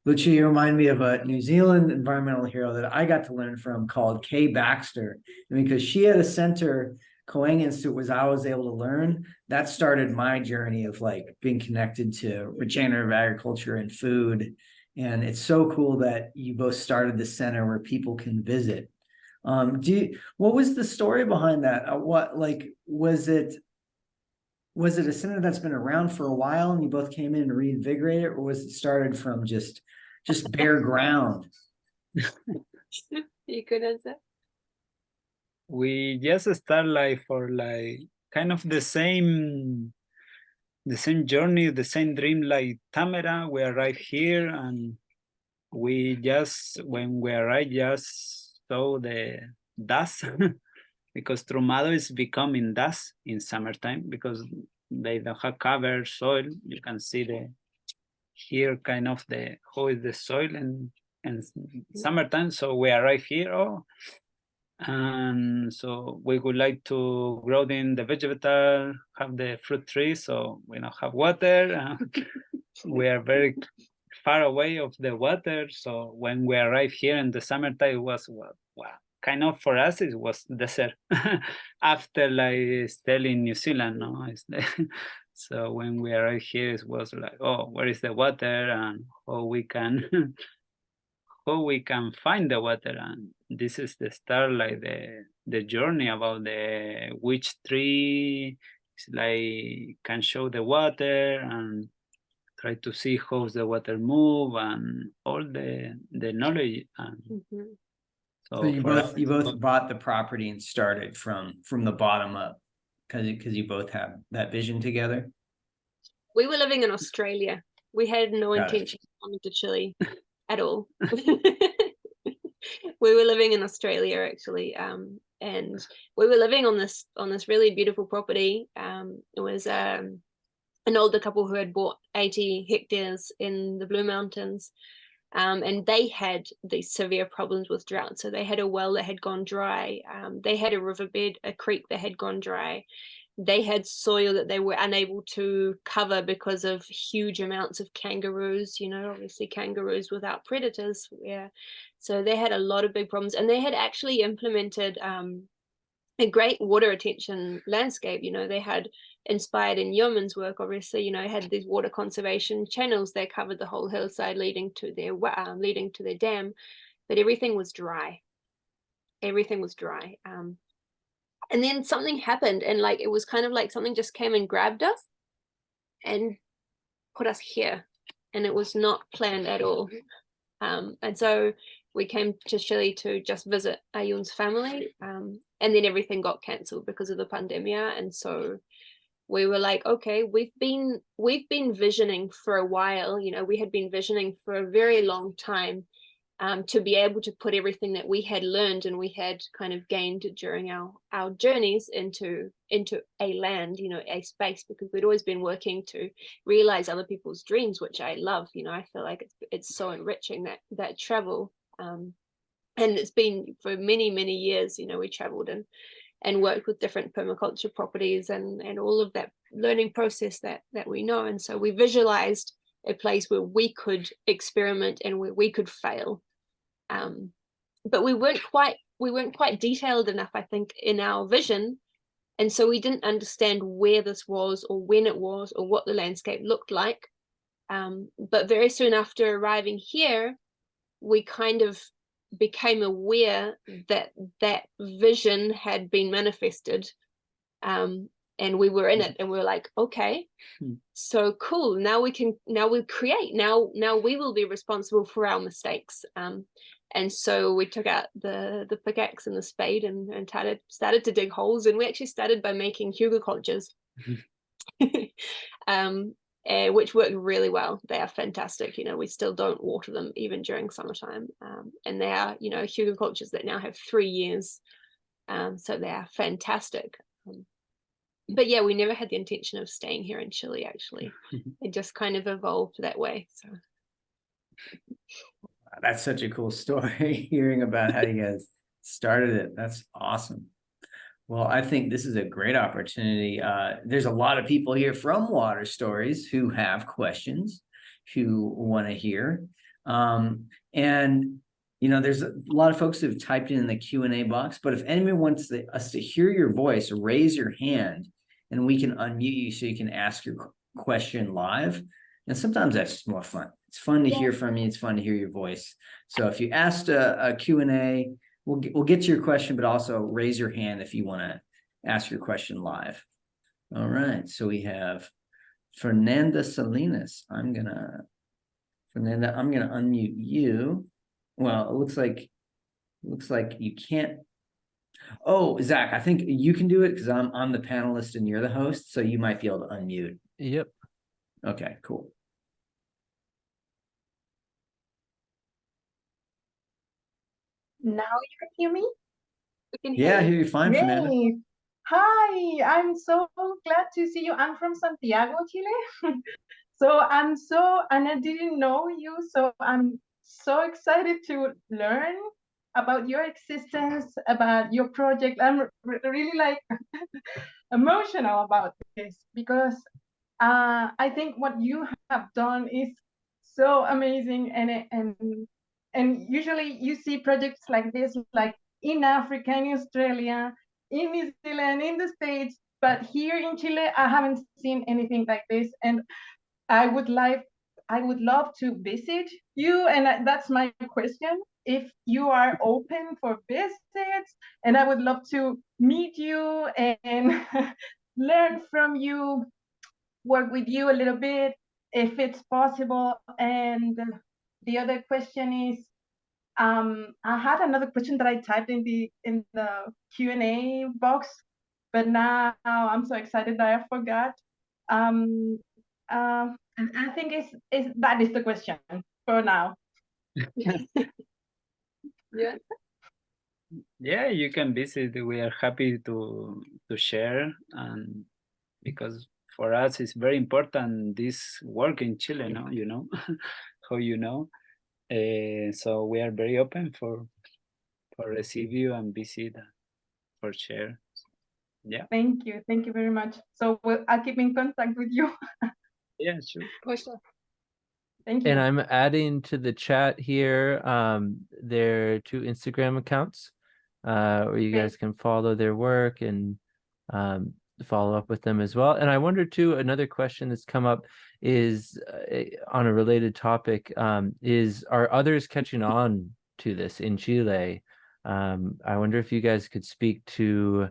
Lucia, you remind me of a New Zealand environmental hero that I got to learn from, called Kay Baxter. And because she had a center, Coang Institute, was I was able to learn. That started my journey of like being connected to regenerative agriculture and food. And it's so cool that you both started the center where people can visit. What was the story behind that? Was it a center that's been around for a while and you both came in to reinvigorate it, or was it started from just bare ground? You could answer. We just start like for like kind of the same journey, the same dream like Tamara. We arrived here, and we just, when we arrived, just saw the dust because Trumado is becoming dust in summertime because they don't have covered soil. You can see here kind of how is the soil in summertime. So we arrive here, and so we would like to grow in the vegetable, have the fruit trees, so we don't have water. We are very far away of the water. So when we arrived here in the summertime, it was wow, kind of for us it was desert. After like still in New Zealand, no, so when we arrived here, it was like, oh, where is the water, and how we can find the water. And this is the start, like the journey about which tree is like can show the water, and try to see how the water move, and all the knowledge. And so you both bought the property and started from the bottom up, because you both have that vision together. We were living in Australia. We had no intention of coming to Chile at all. We were living in Australia actually, and we were living on this really beautiful property. It was an older couple who had bought 80 hectares in the Blue Mountains, and they had these severe problems with drought. So they had a well that had gone dry. They had a riverbed, a creek that had gone dry. They had soil that they were unable to cover because of huge amounts of kangaroos, obviously kangaroos without predators. Yeah. So they had a lot of big problems, and they had actually implemented a great water retention landscape. They had inspired in Yeoman's work, obviously, had these water conservation channels that covered the whole hillside leading to their dam, but everything was dry. Everything was dry. And then something happened, and like it was kind of like something just came and grabbed us and put us here, and it was not planned at all. And so we came to Chile to just visit Ayun's family, and then everything got cancelled because of the pandemia. And so we were like, okay, we've been visioning for a while. You know, we had been visioning for a very long time, to be able to put everything that we had learned and we had kind of gained during our journeys into a land, you know, a space, because we'd always been working to realize other people's dreams, which I love. You know, I feel like it's so enriching, that travel, and it's been for many years. You know, we traveled and worked with different permaculture properties and all of that learning process that we know. And so we visualized a place where we could experiment and where we could fail. But we weren't quite detailed enough, I think, in our vision. And so we didn't understand where this was or when it was or what the landscape looked like. But very soon after arriving here, we kind of became aware that vision had been manifested, and we were in it, and we were like, okay, so cool, now we create, now we will be responsible for our mistakes. And so we took out the pickaxe and the spade and started to dig holes, and we actually started by making hugelkultures, which work really well. They are fantastic. You know, we still don't water them even during summertime, and they are, you know, hugelkultures that now have 3 years, so they are fantastic. But yeah, we never had the intention of staying here in Chile, actually. It just kind of evolved that way. So That's such a cool story, hearing about how you guys started it. That's awesome. Well, I think this is a great opportunity. There's a lot of people here from Water Stories who have questions, who want to hear. And, you know, there's a lot of folks who've typed in the Q&A box, but if anyone wants us to hear your voice, raise your hand and we can unmute you so you can ask your question live. And sometimes that's just more fun. It's fun to hear from you. It's fun to hear your voice. So if you asked a Q&A, we'll get to your question, but also raise your hand if you want to ask your question live. All right. So we have Fernanda Salinas. Fernanda, I'm gonna unmute you. Well, it looks like you can't. Oh, Zach, I think you can do it because I'm the panelist and you're the host, so you might be able to unmute. Yep. Okay, cool. Now you can hear me? we can Yeah, I hear hear you fine, Fernanda. Great. Hi, I'm so glad to see you. I'm from Santiago, Chile. And I didn't know you, so I'm so excited to learn about your existence, about your project. I'm really like emotional about this because I think what you have done is so amazing, and usually you see projects like this, like in Africa, in Australia, in New Zealand, in the States, but here in Chile, I haven't seen anything like this, and I would love to visit you, and that's my question. If you are open for visits, and I would love to meet you and learn from you, work with you a little bit if it's possible. And the other question is, I had another question that I typed in the Q&A box, but now I'm so excited that I forgot. And I think that is the question for now. yeah. Yeah, you can visit. We are happy to share, and because for us it's very important this work in Chile, no? You know, how you know. So we are very open for receive you and visit, for share. Yeah. Thank you very much. So I'll keep in contact with you. Yeah, sure. For sure. Thank you. And I'm adding to the chat here their 2 Instagram accounts where you guys can follow their work and follow up with them as well. And I wonder too, another question that's come up is on a related topic, are others catching on to this in Chile? I wonder if you guys could speak to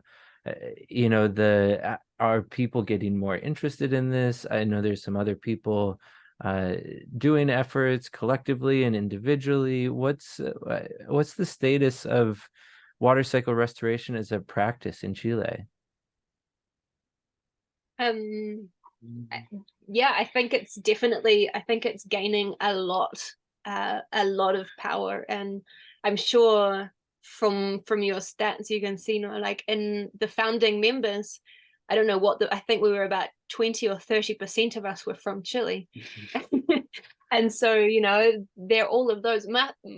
you know, are people getting more interested in this? I know there's some other people doing efforts collectively and individually? What's the status of water cycle restoration as a practice in Chile? Yeah, I think it's gaining a lot of power, and I'm sure from your stats you can see, you know, like in the founding members, I don't know what I think we were about 20 or 30% of us were from Chile. And so, you know, they're all of those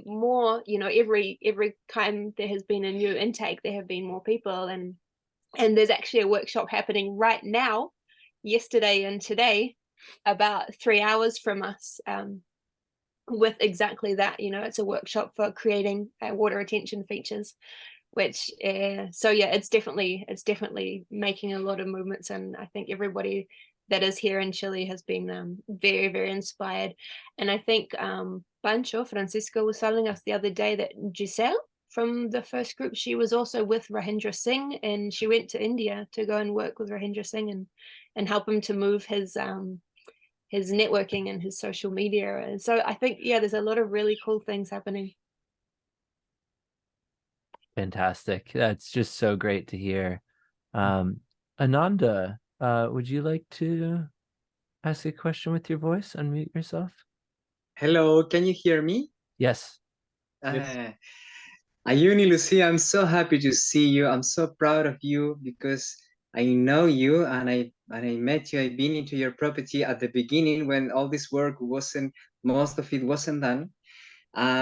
more, you know, every time there has been a new intake, there have been more people, and there's actually a workshop happening right now, yesterday and today, about 3 hours from us, with exactly that. You know, it's a workshop for creating water retention features, which so yeah, it's definitely making a lot of movements, and I think everybody that is here in Chile has been very, very inspired. And I think Francisco was telling us the other day that Giselle from the first group, she was also with Rahindra Singh, and she went to India to go and work with Rahindra Singh and help him to move his networking and his social media. And so I think, yeah, there's a lot of really cool things happening. Fantastic. That's just so great to hear. Ananda, would you like to ask a question with your voice? Unmute yourself. Hello, can you hear me? Yes. Ayun, Lucia, I'm so happy to see you. I'm so proud of you because I know you and I met you. I've been into your property at the beginning when all this work most of it wasn't done.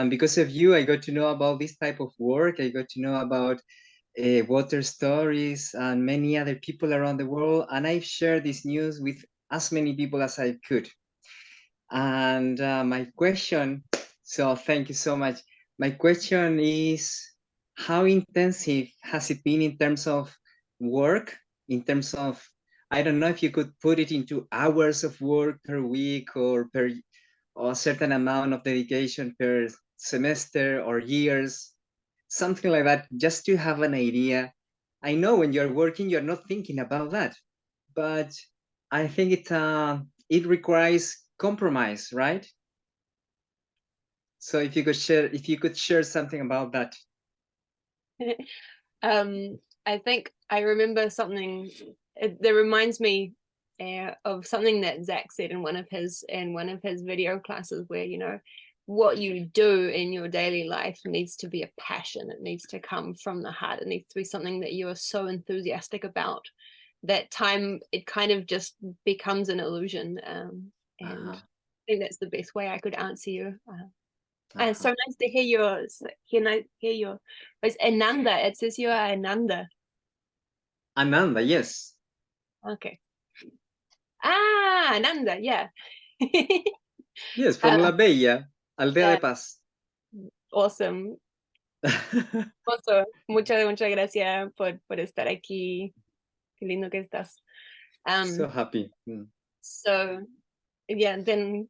Because of you, I got to know about this type of work. I got to know about water stories and many other people around the world. And I've shared this news with as many people as I could. And my question, so thank you so much. My question is, how intensive has it been in terms of work, in terms of, I don't know if you could put it into hours of work per week or a certain amount of dedication per semester or years, something like that, just to have an idea. I know when you're working, you're not thinking about that, but I think it requires compromise, right? So if you could share something about that. I think I remember something that reminds me of something that Zach said in one of his video classes, where, you know, what you do in your daily life needs to be a passion. It needs to come from the heart. It needs to be something that you are so enthusiastic about that time it kind of just becomes an illusion. And I think that's the best way I could answer you. And it's so nice to hear your it's Ananda. It says you are Ananda. Ananda, yes. Okay. Ananda, yeah. Yes, from La Bella, Aldea de Paz. Awesome. Also, muchas gracias por estar aquí. Qué lindo que estás. So happy. So yeah, then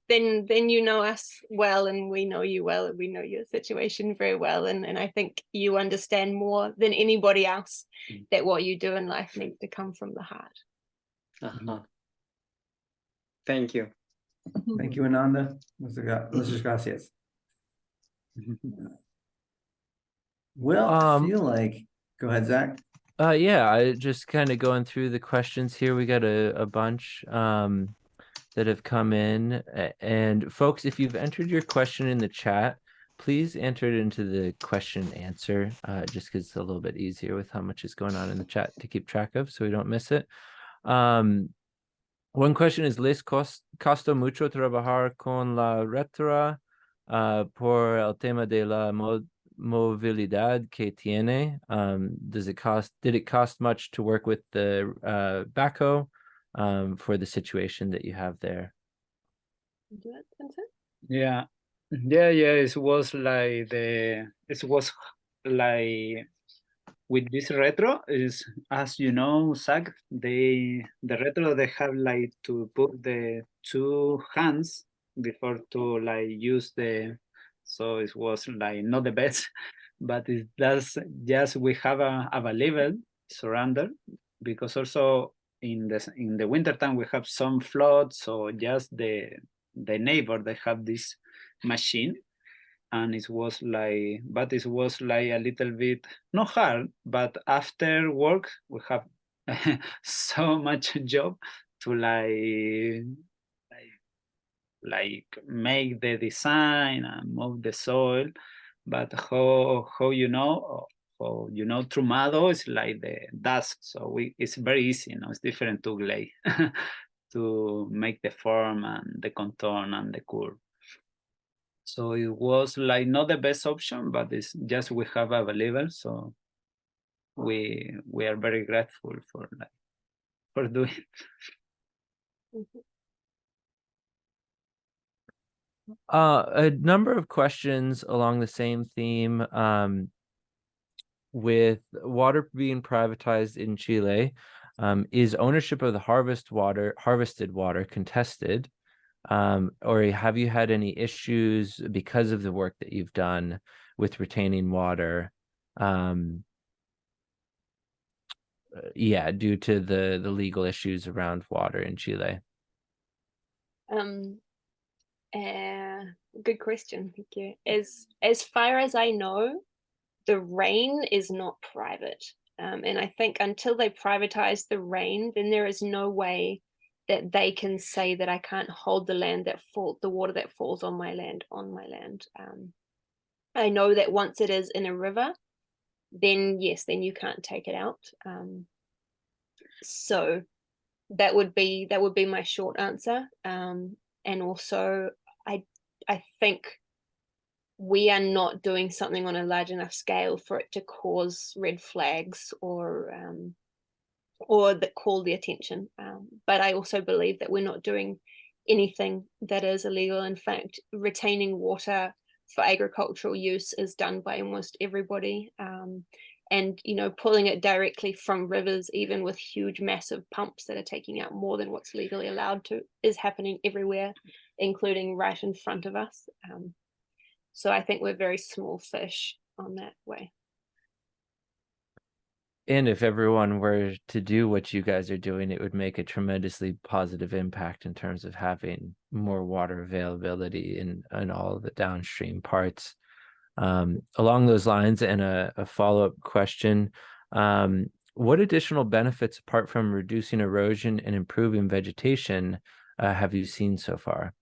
you know us well, and we know you well, and we know your situation very well, and I think you understand more than anybody else that what you do in life needs to come from the heart. Thank you. Thank you, Ananda. Muchas gracias. Well, I feel like, go ahead, Zach. Yeah, I just kind of going through the questions here. We got a bunch that have come in. And folks, if you've entered your question in the chat, please enter it into the question and answer, just because it's a little bit easier with how much is going on in the chat to keep track of, so we don't miss it. One question is, ¿les costó mucho trabajar con la retra por el tema de la movilidad que tiene? Did it cost much to work with the backhoe for the situation that you have there? Yeah, it was like with this retro is, as you know, Zach, the retro, they have like to put the two hands before to like use so it was like not the best, but that's just we have available surrender, because also in the winter time we have some floods, so just the the neighbor, they have this machine, and it was like a little bit not hard, but after work we have so much job to like make the design and move the soil. But how you know through Mado is like the dust, so it's very easy, it's different to clay to make the form and the contour and the curve. So it was like not the best option, but it's just we have available. So we are very grateful for doing it. A number of questions along the same theme. With water being privatized in Chile, is ownership of the harvested water contested? Or have you had any issues because of the work that you've done with retaining water? Due to the legal issues around water in Chile. Good question. Thank you. As far as I know, the rain is not private. And I think until they privatize the rain, then there is no way that they can say that I can't hold the water that falls on my land. I know that once it is in a river, then yes, then you can't take it out. So that would be my short answer. And also, I think we are not doing something on a large enough scale for it to cause red flags or that call the attention. But I also believe that we're not doing anything that is illegal. In fact, retaining water for agricultural use is done by almost everybody. And pulling it directly from rivers, even with huge massive pumps that are taking out more than what's legally allowed to, is happening everywhere, including right in front of us. So I think we're very small fish on that way. And if everyone were to do what you guys are doing, it would make a tremendously positive impact in terms of having more water availability in all of the downstream parts. Along those lines, and a follow-up question, what additional benefits apart from reducing erosion and improving vegetation have you seen so far?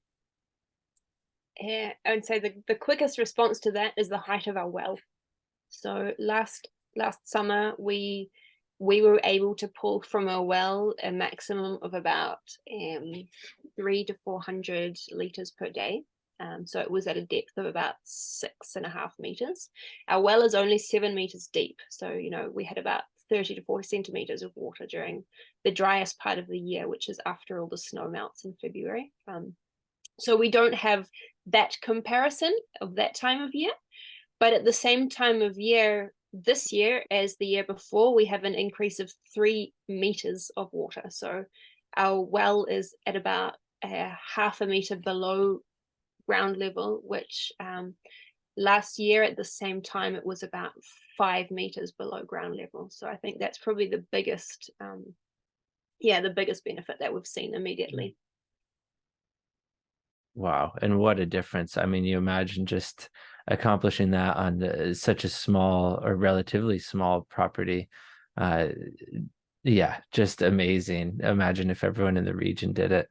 I would say the quickest response to that is the height of our well. So last summer we were able to pull from a well a maximum of about 300 to 400 liters per day. So it was at a depth of about 6.5 meters. Our well is only 7 meters deep, so we had about 30 to 40 centimeters of water during the driest part of the year, which is after all the snow melts in February. So we don't have that comparison of that time of year, but at the same time of year this year as the year before, we have an increase of 3 meters of water. So our well is at about 0.5 meter below ground level, which last year at the same time it was about 5 meters below ground level. So I think that's probably the biggest benefit that we've seen immediately. Wow, and what a difference. I mean, you imagine just accomplishing that on such a small or relatively small property. Just amazing. Imagine if everyone in the region did it.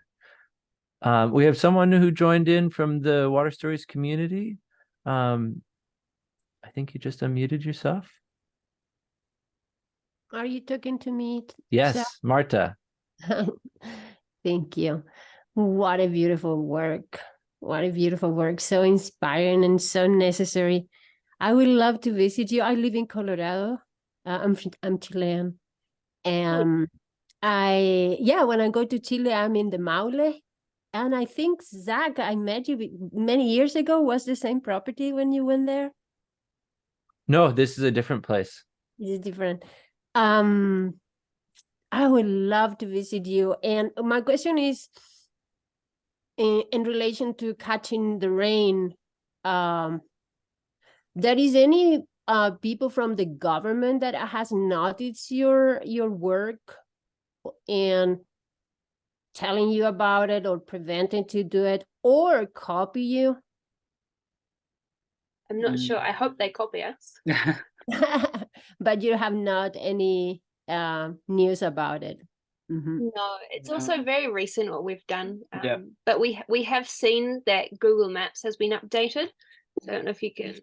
We have someone who joined in from the Water Stories community. I think you just unmuted yourself. Are you talking to me? Yes, Marta. Thank you. What a beautiful work. What a beautiful work. So inspiring and so necessary. I would love to visit you. I live in Colorado. I'm Chilean. And when I go to Chile, I'm in the Maule. And I think, Zach, I met you many years ago. Was the same property when you went there? No, this is a different place. This is different. I would love to visit you. And my question is, in relation to catching the rain, there is any people from the government that has noticed your work, and telling you about it or preventing to do it or copy you? I'm not sure. I hope they copy us. But you have not any news about it. Mhm. No, it's No. also very recent what we've done. Yeah. But we have seen that Google Maps has been updated. So I don't know if you can.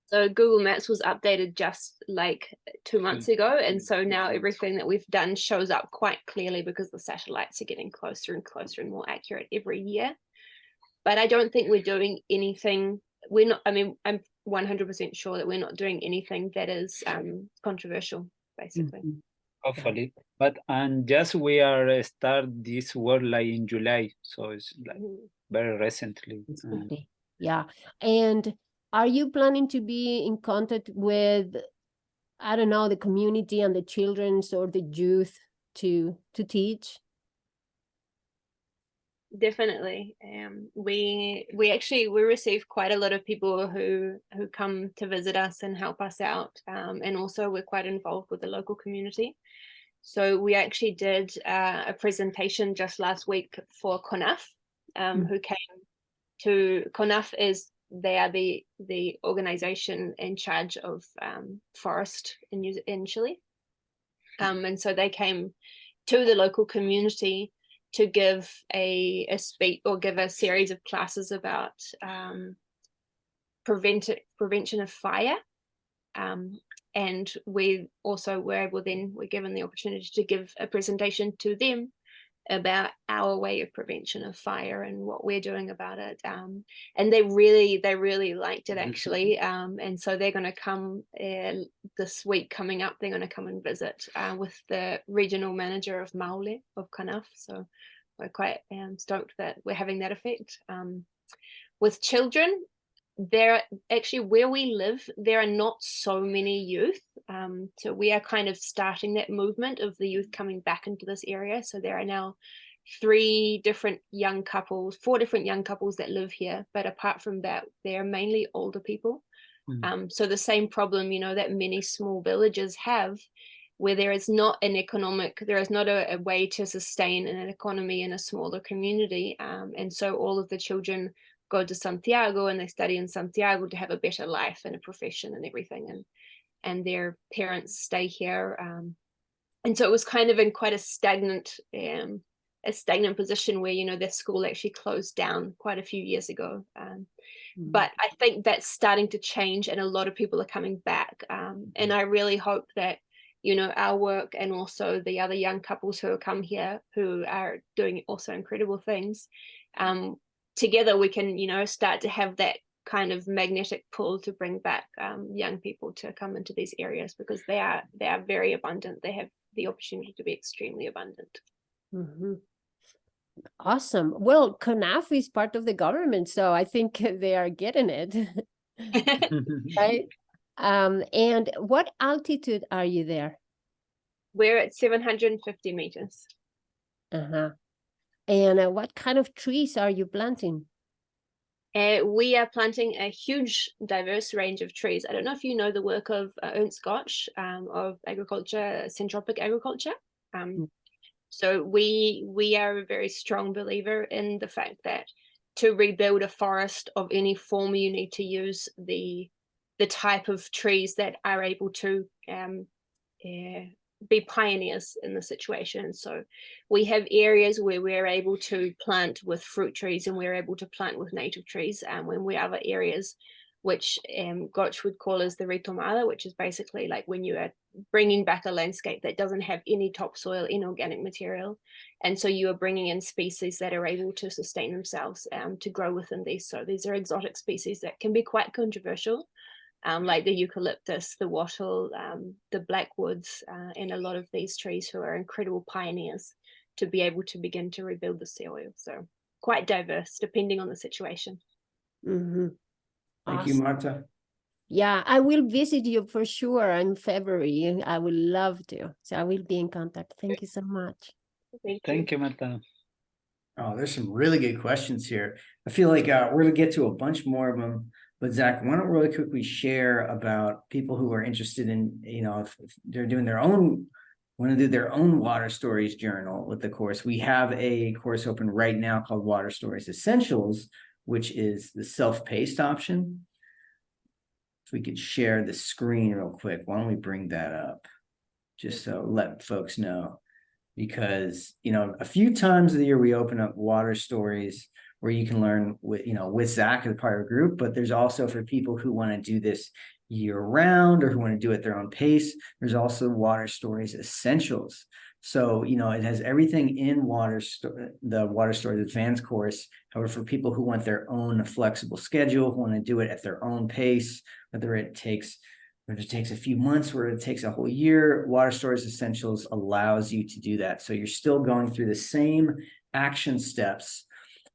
So Google Maps was updated just like 2 months ago, and so now everything that we've done shows up quite clearly because the satellites are getting closer and closer and more accurate every year. But I don't think we're doing anything. We're not. I mean, I'm 100% sure that we're not doing anything that is controversial, basically. Mhm. Hopefully, but and just we are start this work like in July, so it's like very recently. Okay. Yeah. And are you planning to be in contact with, I don't know, the community and the children's or the youth to teach? Definitely. We receive quite a lot of people who come to visit us and help us out, and also we're quite involved with the local community. So we actually did a presentation just last week for Runoff, who came to Runoff. They are the organization in charge of forest in Chile, and so they came to the local community to give a speech or give a series of classes about prevention of fire. And we also we're given the opportunity to give a presentation to them about our way of prevention of fire and what we're doing about it. And they really liked it, actually. And so they're going to come this week coming up. They're going to come and visit with the regional manager of Maule of Runoff. So we're quite stoked that we're having that effect. With children, there actually, where we live, there are not so many youth. So we are kind of starting that movement of the youth coming back into this area. So there are now 4 different young couples that live here. But apart from that, they're mainly older people. So the same problem, that many small villages have, where there is not a way to sustain an economy in a smaller community. And so all of the children go to Santiago and they study in Santiago to have a better life and a profession and everything, and their parents stay here, and so it was kind of in quite a stagnant position where their school actually closed down quite a few years ago, but I think that's starting to change and a lot of people are coming back, and I really hope that our work and also the other young couples who have come here who are doing also incredible things, together we can start to have that kind of magnetic pull to bring back young people to come into these areas, because they are very abundant. They have the opportunity to be extremely abundant. Awesome. Well, CONAF is part of the government, so I think they are getting it. Right? And what altitude are you there? We're at 750 meters. And what kind of trees are you planting? We are planting a huge, diverse range of trees. I don't know if you know the work of Ayun of agriculture, syntropic agriculture. So we are a very strong believer in the fact that to rebuild a forest of any form, you need to use the type of trees that are able to be pioneers in the situation. So we have areas where we're able to plant with fruit trees and we're able to plant with native trees, and when we have areas which Gotch would call as the retomada, which is basically like when you are bringing back a landscape that doesn't have any topsoil, inorganic material, and so you are bringing in species that are able to sustain themselves to grow within these. So these are exotic species that can be quite controversial, like the eucalyptus, the wattle, the blackwoods, and a lot of these trees who are incredible pioneers to be able to begin to rebuild the soil. So quite diverse depending on the situation. Thank you, Marta. Yeah, I will visit you for sure in February. I would love to. So I will be in contact. Thank you so much. Thank you, Marta. Oh, there's some really good questions here. I feel like we're going to get to a bunch more of them. But Zach, why don't really quickly share about people who are interested in, if they're doing their own want to do their own water stories journal with the course, we have a course open right now called Water Stories Essentials, which is the self-paced option. If we could share the screen real quick, why don't we bring that up? Just so let folks know, because, you know, a few times of the year we open up water stories where you can learn with, you know, with Zach as part of a group, but there's also for people who want to do this year round or who want to do it at their own pace, there's also Water Stories Essentials. So, you know, it has everything in the Water Stories Advanced course. However, for people who want their own flexible schedule, who want to do it at their own pace, whether it takes a few months or it takes a whole year, Water Stories Essentials allows you to do that. So you're still going through the same action steps,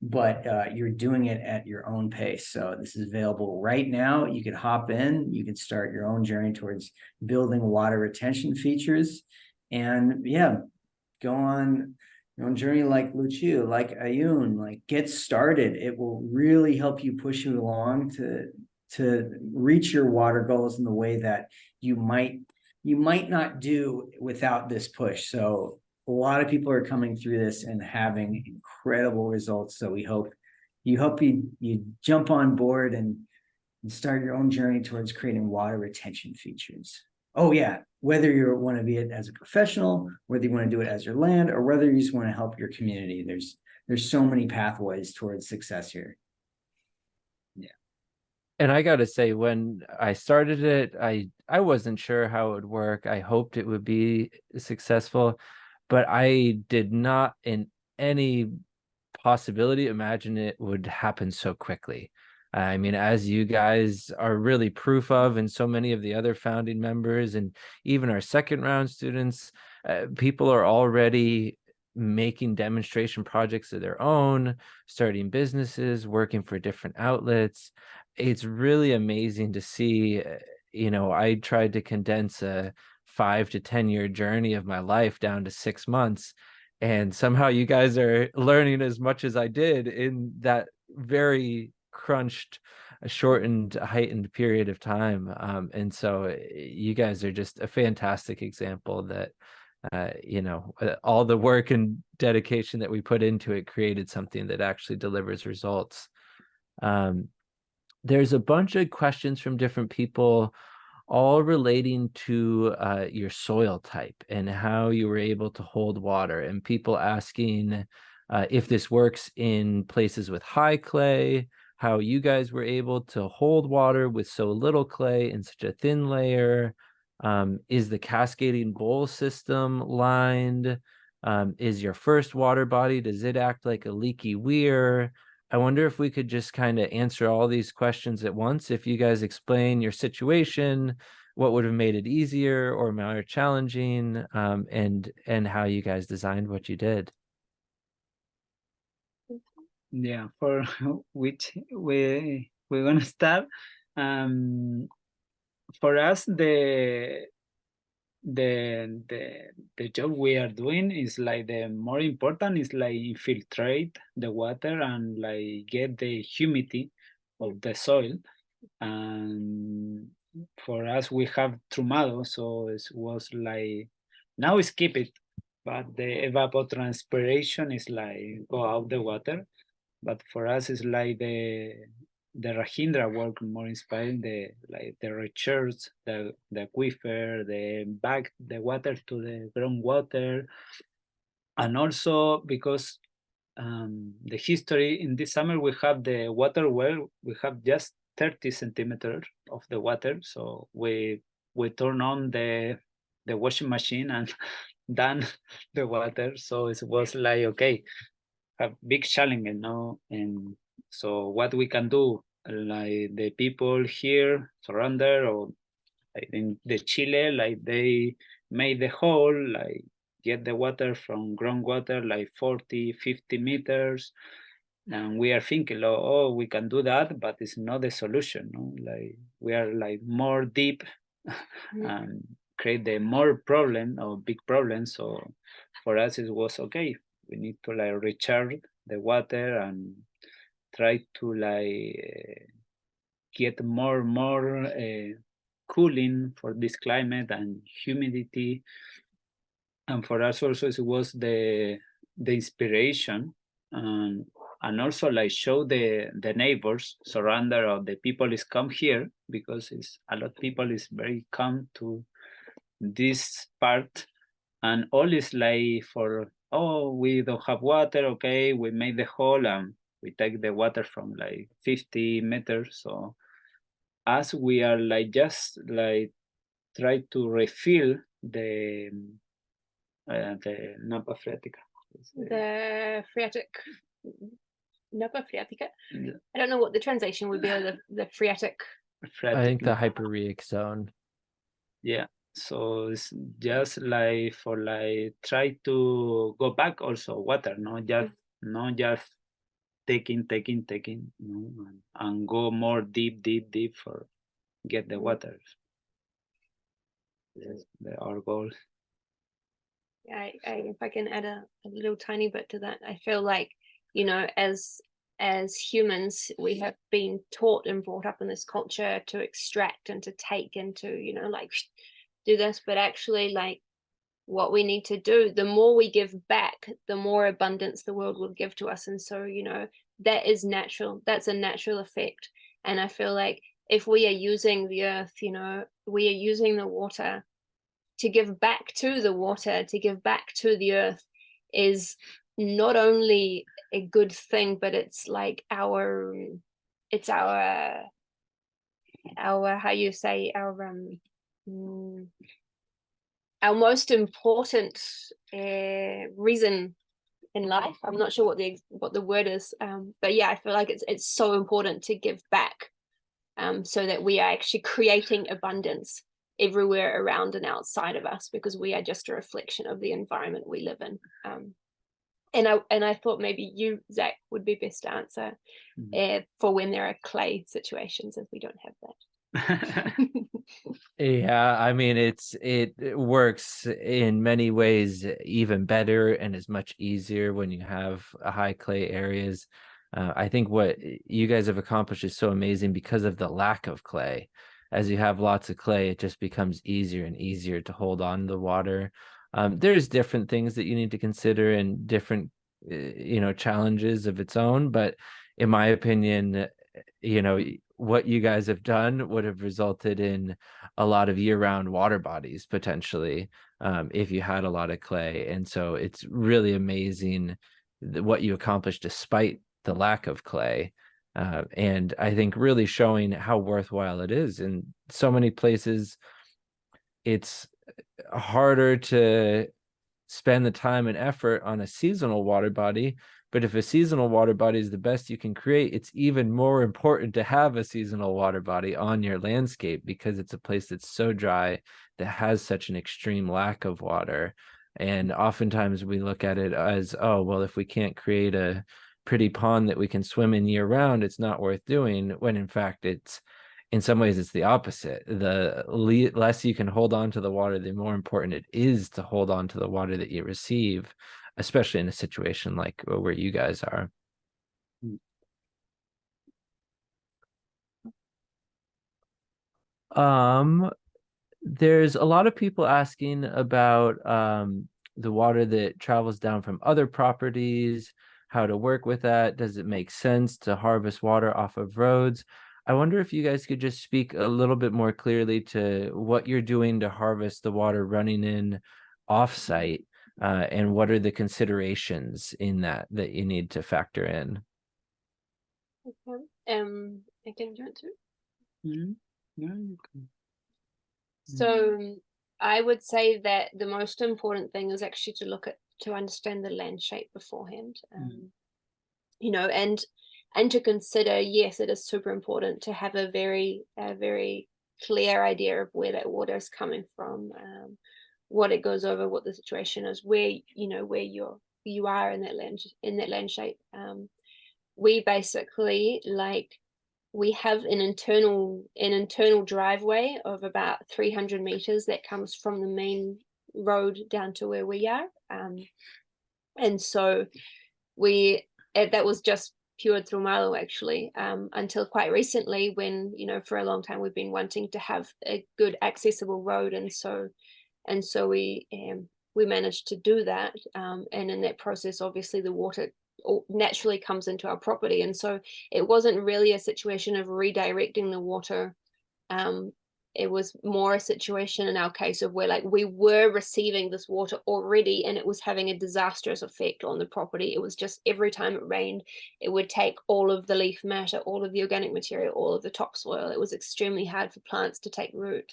but you're doing it at your own pace. So this is available right now. You could hop in, you can start your own journey towards building water retention features. And yeah, go on your own journey like Lucia, like Ayun, like get started. It will really help you push you along to reach your water goals in the way that you might not do without this push. So a lot of people are coming through this and having incredible results. So we hope you jump on board and start your own journey towards creating water retention features. Oh yeah, whether you want to be it as a professional, whether you want to do it as your land, or whether you just want to help your community, there's so many pathways towards success here. And I got to say, when I started it, I wasn't sure how it would work. I hoped it would be successful, but I did not in any possibility imagine it would happen so quickly. I mean, as you guys are really proof of, and so many of the other founding members and even our second round students, people are already making demonstration projects of their own, starting businesses, working for different outlets. It's really amazing to see. You know, I tried to condense a 5 to 10 year journey of my life down to 6 months, and somehow you guys are learning as much as I did in that very crunched, shortened, heightened period of time. And so you guys are just a fantastic example that you know, all the work and dedication that we put into it created something that actually delivers results. There's a bunch of questions from different people, all relating to your soil type and how you were able to hold water, and people asking if this works in places with high clay, how you guys were able to hold water with so little clay in such a thin layer. Is the cascading bowl system lined? Is your first water body, does it act like a leaky weir? I wonder if we could just kind of answer all these questions at once. If you guys explain your situation, what would have made it easier or more challenging, and how you guys designed what you did. Yeah, for which we're gonna start. For us, the job we are doing is like the more important is like infiltrate the water and like get the humidity of the soil. And for us, we have trumado, so it was like now we skip it, but the evapotranspiration is like go out the water. But for us, it's like the Rahindra work more inspiring, the research, the aquifer, the back the water to the groundwater, and also because the history in this summer we have the water well, we have just 30 centimeters of the water, so we turn on the washing machine and done the water, so it was like okay. A big challenge, you know, and so what we can do, like the people here surrounded or like in the Chile, like they made the hole, like get the water from groundwater, like 40, 50 meters. And we are thinking, oh, we can do that, but it's not the solution. No? Like we are like more deep and create the more problem or big problem. So for us, it was okay. We need to like recharge the water and try to like get more cooling for this climate and humidity. And for us also it was the inspiration, and also like show the neighbors surrounded of the people is come here, because it's a lot of people is very come to this part, and all is like for, oh, we don't have water, okay, we made the hole and we take the water from like 50 meters. So as we are like just like try to refill the napa freatica. The phreatic, napa phreatica. Yeah. I don't know what the translation would be of the phreatic. I think the napa. hyperrheic zone. Yeah. So it's just like for like try to go back also water, not just taking, and go more deep for get the water. Yes, our goal. If I can add a little tiny bit to that, I feel like, you know, as humans, we have been taught and brought up in this culture to extract and to take and to, you know, like do this, but actually like what we need to do, the more we give back, the more abundance the world will give to us. And so, you know, that is natural. That's a natural effect. And I feel like if we are using the earth, you know, we are using the water to give back to the water, to give back to the earth, is not only a good thing, but it's like our how you say, our most important reason in life. I'm not sure what the word is, but yeah, I feel like it's so important to give back, so that we are actually creating abundance everywhere around and outside of us, because we are just a reflection of the environment we live in. And I thought maybe you, Zach, would be best to answer for when there are clay situations, if we don't have that. Yeah, I mean, it works in many ways even better and is much easier when you have high clay areas. I think what you guys have accomplished is so amazing because of the lack of clay. As you have lots of clay, it just becomes easier and easier to hold on to the water. There's different things that you need to consider and different, you know, challenges of its own. But in my opinion, you know, what you guys have done would have resulted in a lot of year-round water bodies potentially, if you had a lot of clay. And so it's really amazing what you accomplished despite the lack of clay. And I think really showing how worthwhile it is. In so many places, it's harder to spend the time and effort on a seasonal water body. But if a seasonal water body is the best you can create, it's even more important to have a seasonal water body on your landscape, because it's a place that's so dry, that has such an extreme lack of water. And oftentimes we look at it as, oh, well, if we can't create a pretty pond that we can swim in year round, it's not worth doing, when in fact it's, in some ways, it's the opposite. The less you can hold on to the water, the more important it is to hold on to the water that you receive, especially in a situation like where you guys are. There's a lot of people asking about the water that travels down from other properties, how to work with that. Does it make sense to harvest water off of roads? I wonder if you guys could just speak a little bit more clearly to what you're doing to harvest the water running in off-site, and what are the considerations in that you need to factor in. Okay. I can do it too. Yeah, you can. So I would say that the most important thing is actually to understand the land shape beforehand. You know, and to consider, yes, it is super important to have a very clear idea of where that water is coming from, what it goes over, what the situation is, where you are in that land shape. We basically, like, we have an internal driveway of about 300 meters that comes from the main road down to where we are, and so that was just pure Trumalo actually, until quite recently, when, you know, for a long time we've been wanting to have a good accessible road, and so we we managed to do that. And in that process, obviously the water naturally comes into our property. And so it wasn't really a situation of redirecting the water. It was more a situation in our case of where like we were receiving this water already and it was having a disastrous effect on the property. It was just every time it rained, it would take all of the leaf matter, all of the organic material, all of the topsoil. It was extremely hard for plants to take root.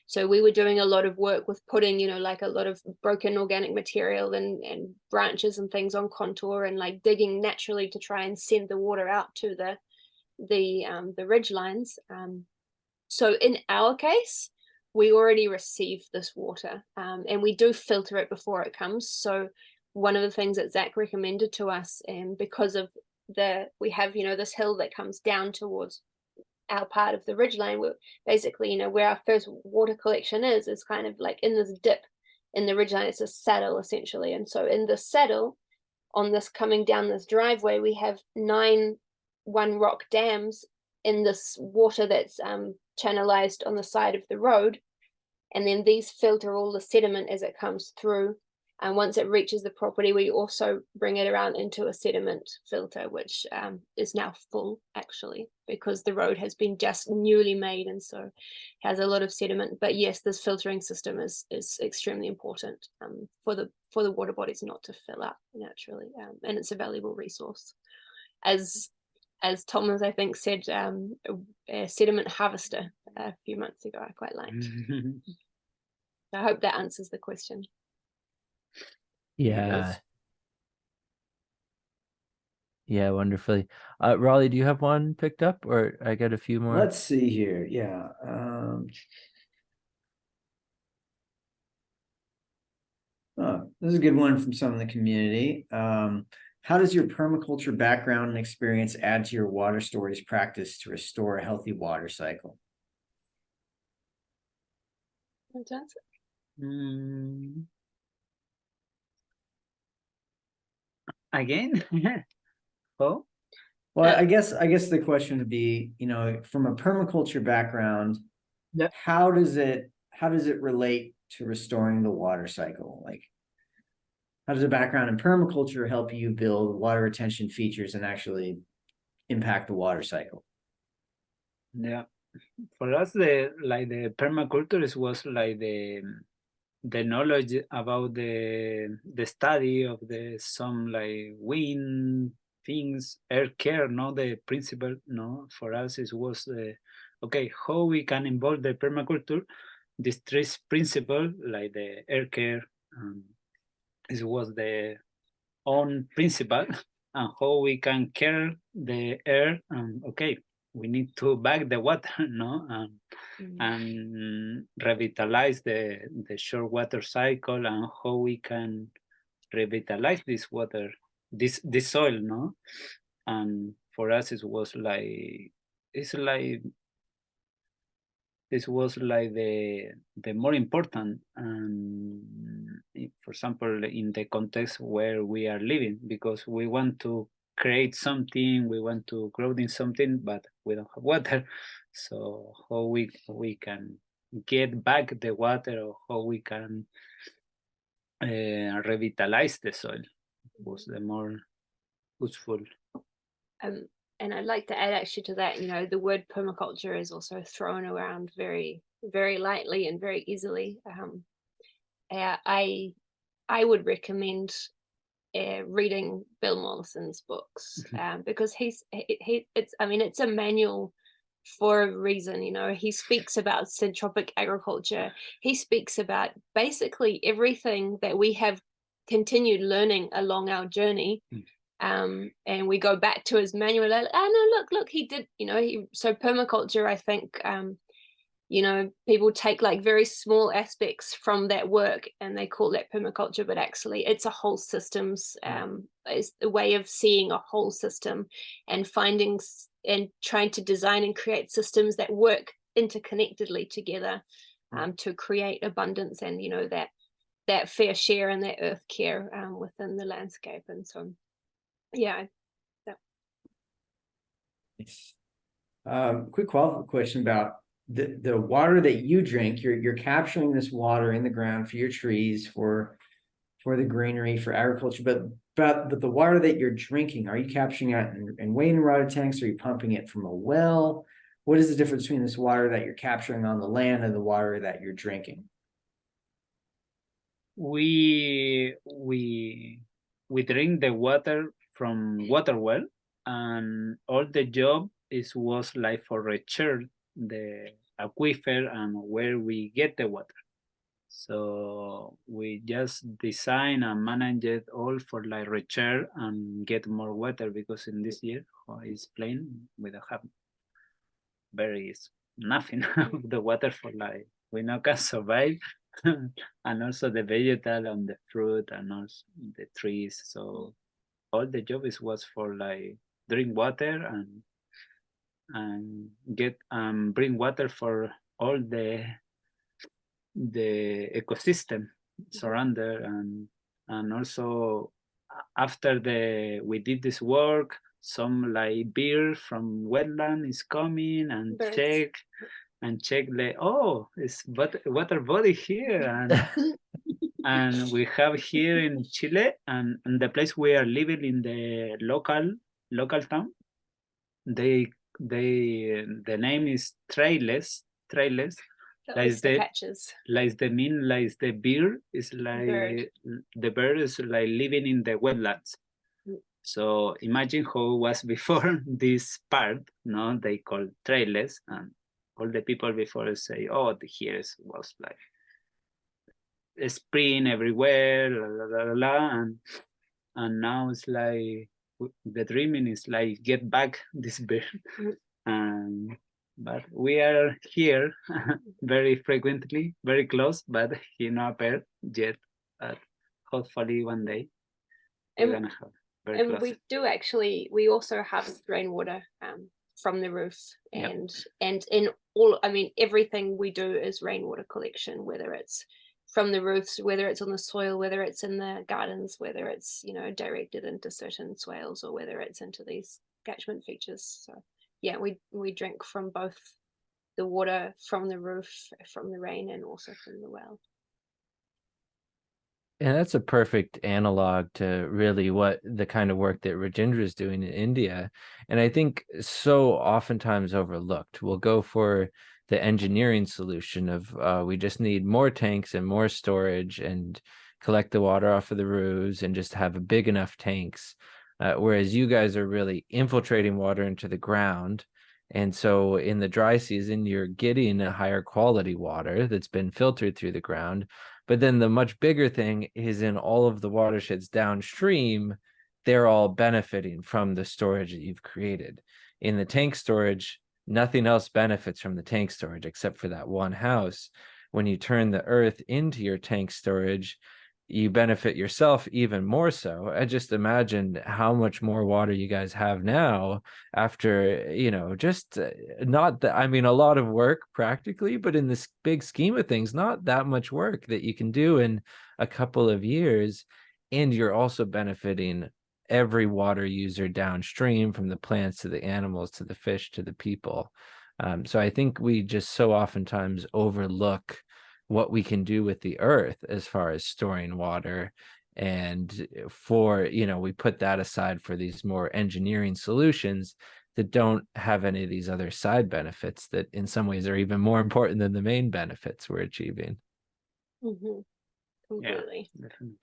So we were doing a lot of work with putting, like a lot of broken organic material and branches and things on contour and like digging naturally to try and send the water out to the ridge lines. So in our case, we already received this water and we do filter it before it comes. So one of the things that Zach recommended to us, and because of we have, this hill that comes down towards our part of the ridgeline, where basically, where our first water collection is kind of like in this dip in the ridgeline. It's a saddle essentially. And so in the saddle, on this coming down this driveway, we have 9 one rock dams in this water that's channelized on the side of the road, and then these filter all the sediment as it comes through. And once it reaches the property, we also bring it around into a sediment filter, which is now full actually, because the road has been just newly made and so has a lot of sediment. But yes, this filtering system is extremely important for the water bodies not to fill up naturally, and it's a valuable resource. As Thomas, I think, said, a sediment harvester a few months ago, I quite liked. I hope that answers the question. Yeah. Yeah, wonderfully. Raleigh, do you have one picked up, or I got a few more? Let's see here. Yeah. Oh, this is a good one from some in the community. How does your permaculture background and experience add to your water storage practice to restore a healthy water cycle? Again? Oh, well, I guess the question would be, from a permaculture background, yeah, how does it relate to restoring the water cycle? Like, how does a background in permaculture help you build water retention features and actually impact the water cycle? Yeah, for us, the permaculture was like the knowledge about the study of some like wind things, air care. No, the principle. No, for us it was the how we can involve the permaculture, these 3 principles like the air care. This was the own principle, and how we can care the air. We need to back the water, no, and revitalize the short water cycle, and how we can revitalize this water, this soil, no. And for us, it was like this was like the more important, for example, in the context where we are living, because we want to create something, we want to grow in something, but we don't have water. So how we can get back the water, or how we can revitalize the soil was the more useful. And I'd like to add actually to that, the word permaculture is also thrown around very, very lightly and very easily. I would recommend reading Bill Mollison's books, because it's a manual for a reason. He speaks about syntropic agriculture. He speaks about basically everything that we have continued learning along our journey. And we go back to his manual. Look, he did, so permaculture, I think, people take like very small aspects from that work and they call that permaculture, but actually it's a whole systems, it's a way of seeing a whole system and finding and trying to design and create systems that work interconnectedly together, to create abundance and, that fair share and that earth care within the landscape. And so, yeah. Quick follow-up question about the water that you drink, you're capturing this water in the ground for your trees, for the greenery, for agriculture, but the water that you're drinking, are you capturing it in rainwater tanks? Are you pumping it from a well? What is the difference between this water that you're capturing on the land and the water that you're drinking? We drink the water from water well, and all the job was like for research the aquifer and where we get the water. So we just design and manage it all for like research and get more water, because in this year it's plain, we don't have nothing of the water for like we not can survive. And also the vegetable and the fruit and also the trees. So all the job was for like drink water and get bring water for all the ecosystem surrounded, and also after we did this work, some like beer from wetland is coming and Birds. check like, oh, it's water body here, and we have here in Chile, and the place we are living in the local town, the name is trailers. Like the patches. Like the beer is like the bird is like living in the wetlands. So imagine how it was before this part, no? They call trailers, and all the people before say, oh, here was like a spring everywhere, and now it's like the dreaming is like get back this bird. But we are here very frequently, very close, but he not appeared yet. But hopefully one day we're gonna have very And close. we also harvest rainwater from the roofs, and in all, I mean, everything we do is rainwater collection, whether it's from the roofs, whether it's on the soil, whether it's in the gardens, whether it's, you know, directed into certain swales, or whether it's into these catchment features. So yeah, we drink from both the water from the roof, from the rain, and also from the well. And that's a perfect analog to really what the kind of work that Rajendra is doing in India. And I think so oftentimes overlooked. We'll go for the engineering solution of we just need more tanks and more storage and collect the water off of the roofs and just have big enough tanks. Whereas you guys are really infiltrating water into the ground. And so in the dry season, you're getting a higher quality water that's been filtered through the ground. But then the much bigger thing is in all of the watersheds downstream, they're all benefiting from the storage that you've created. In the tank storage, nothing else benefits from the tank storage except for that one house. When you turn the earth into your tank storage, you benefit yourself even more so. I just imagine how much more water you guys have now after, you know, just not that, I mean, a lot of work practically, but in this big scheme of things, not that much work that you can do in a couple of years. And you're also benefiting every water user downstream, from the plants to the animals to the fish to the people. So I think we just so oftentimes overlook what we can do with the earth as far as storing water. And for, you know, we put that aside for these more engineering solutions that don't have any of these other side benefits that in some ways are even more important than the main benefits we're achieving. Mm-hmm. Completely. Yeah, definitely.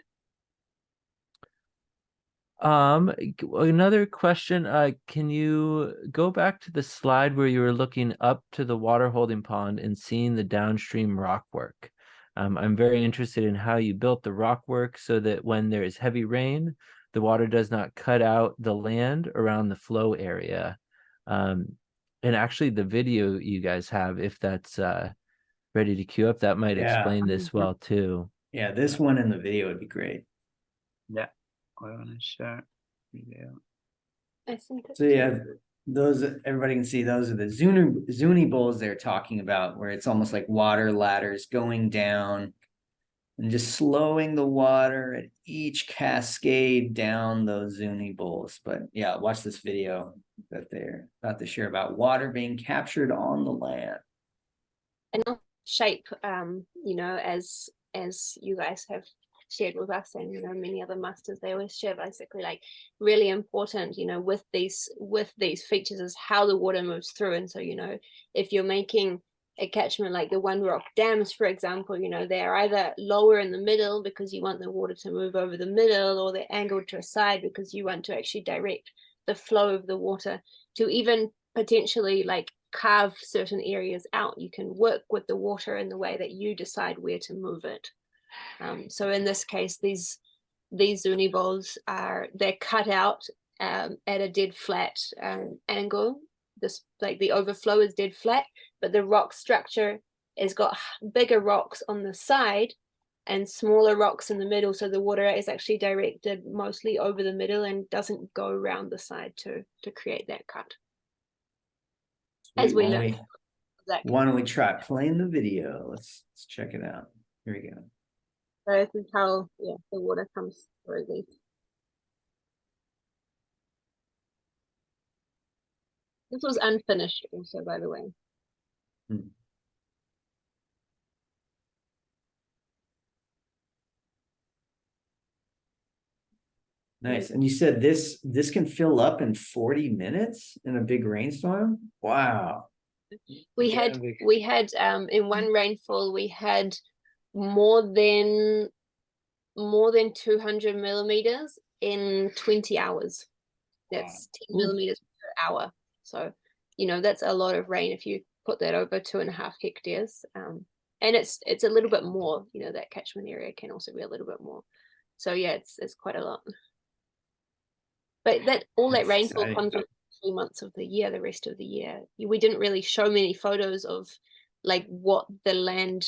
Another question, can you go back to the slide where you were looking up to the water holding pond and seeing the downstream rock work? I'm very interested in how you built the rock work so that when there is heavy rain, the water does not cut out the land around the flow area. And actually the video you guys have, if that's ready to queue up, that might explain this well too. Yeah, this one in the video would be great. Yeah. I want to share video. I think So yeah, those, everybody can see, those are the Zuni bowls they're talking about, where it's almost like water ladders going down and just slowing the water at each cascade down those Zuni bowls. But yeah, watch this video that they're about to share about water being captured on the land. and also shape, you know, as you guys have shared with us, and you know, many other masters, they always share basically like really important, you know, with these features is how the water moves through. And so, you know, if you're making a catchment like the One Rock dams, for example, you know, they're either lower in the middle because you want the water to move over the middle, or they're angled to a side because you want to actually direct the flow of the water, to even potentially like carve certain areas out. You can work with the water in the way that you decide where to move it. So in this case, these Zuni bowls they're cut out at a dead flat angle. This, like the overflow is dead flat, but the rock structure has got bigger rocks on the side and smaller rocks in the middle. So the water is actually directed mostly over the middle and doesn't go around the side to create that cut. As we learn. Why don't we try playing the video? Let's check it out. Here we go. So this is how the water comes through these. This was unfinished also, by the way. Nice. And you said this can fill up in 40 minutes in a big rainstorm? Wow. We had in one rainfall we had more than 200 millimeters in 20 hours. That's 10 millimeters per hour. So, you know, that's a lot of rain if you put that over 2.5 hectares. And it's a little bit more, you know, that catchment area can also be a little bit more. So yeah, it's quite a lot. But that rainfall comes in 3 months of the year. The rest of the year, we didn't really show many photos of like what the land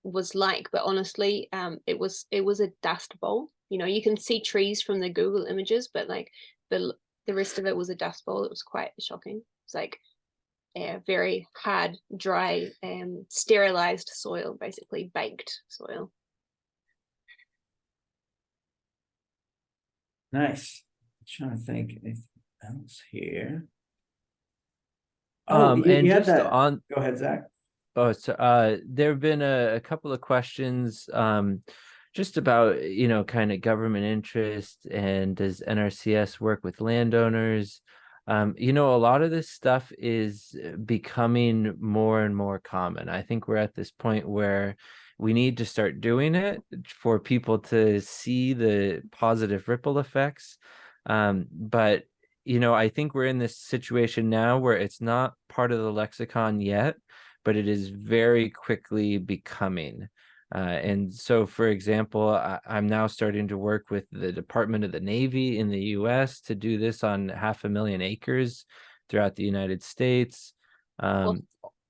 was like, but honestly, it was a dust bowl. You know, you can see trees from the Google images, but like the rest of it was a dust bowl. It was quite shocking. It's like a very hard, dry, sterilized soil, basically baked soil. Nice. I'm trying to think anything else here. And you had just that. on. Go ahead, Zach. Oh, so there have been a couple of questions just about, you know, kind of government interest, and does NRCS work with landowners? You know, a lot of this stuff is becoming more and more common. I think we're at this point where we need to start doing it for people to see the positive ripple effects. But, you know, I think we're in this situation now where it's not part of the lexicon yet, but it is very quickly becoming. And so, for example, I'm now starting to work with the Department of the Navy in the US to do this on 500,000 acres throughout the United States.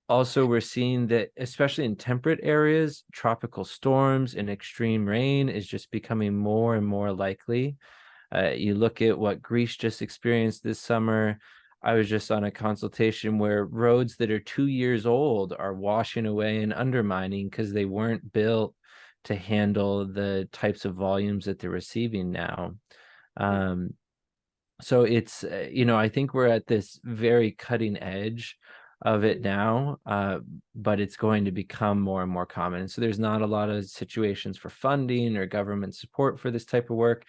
Also, we're seeing that, especially in temperate areas, tropical storms and extreme rain is just becoming more and more likely. You look at what Greece just experienced this summer. I was just on a consultation where roads that are 2 years old are washing away and undermining because they weren't built to handle the types of volumes that they're receiving now. So it's, you know, I think we're at this very cutting edge of it now, but it's going to become more and more common. And so there's not a lot of situations for funding or government support for this type of work,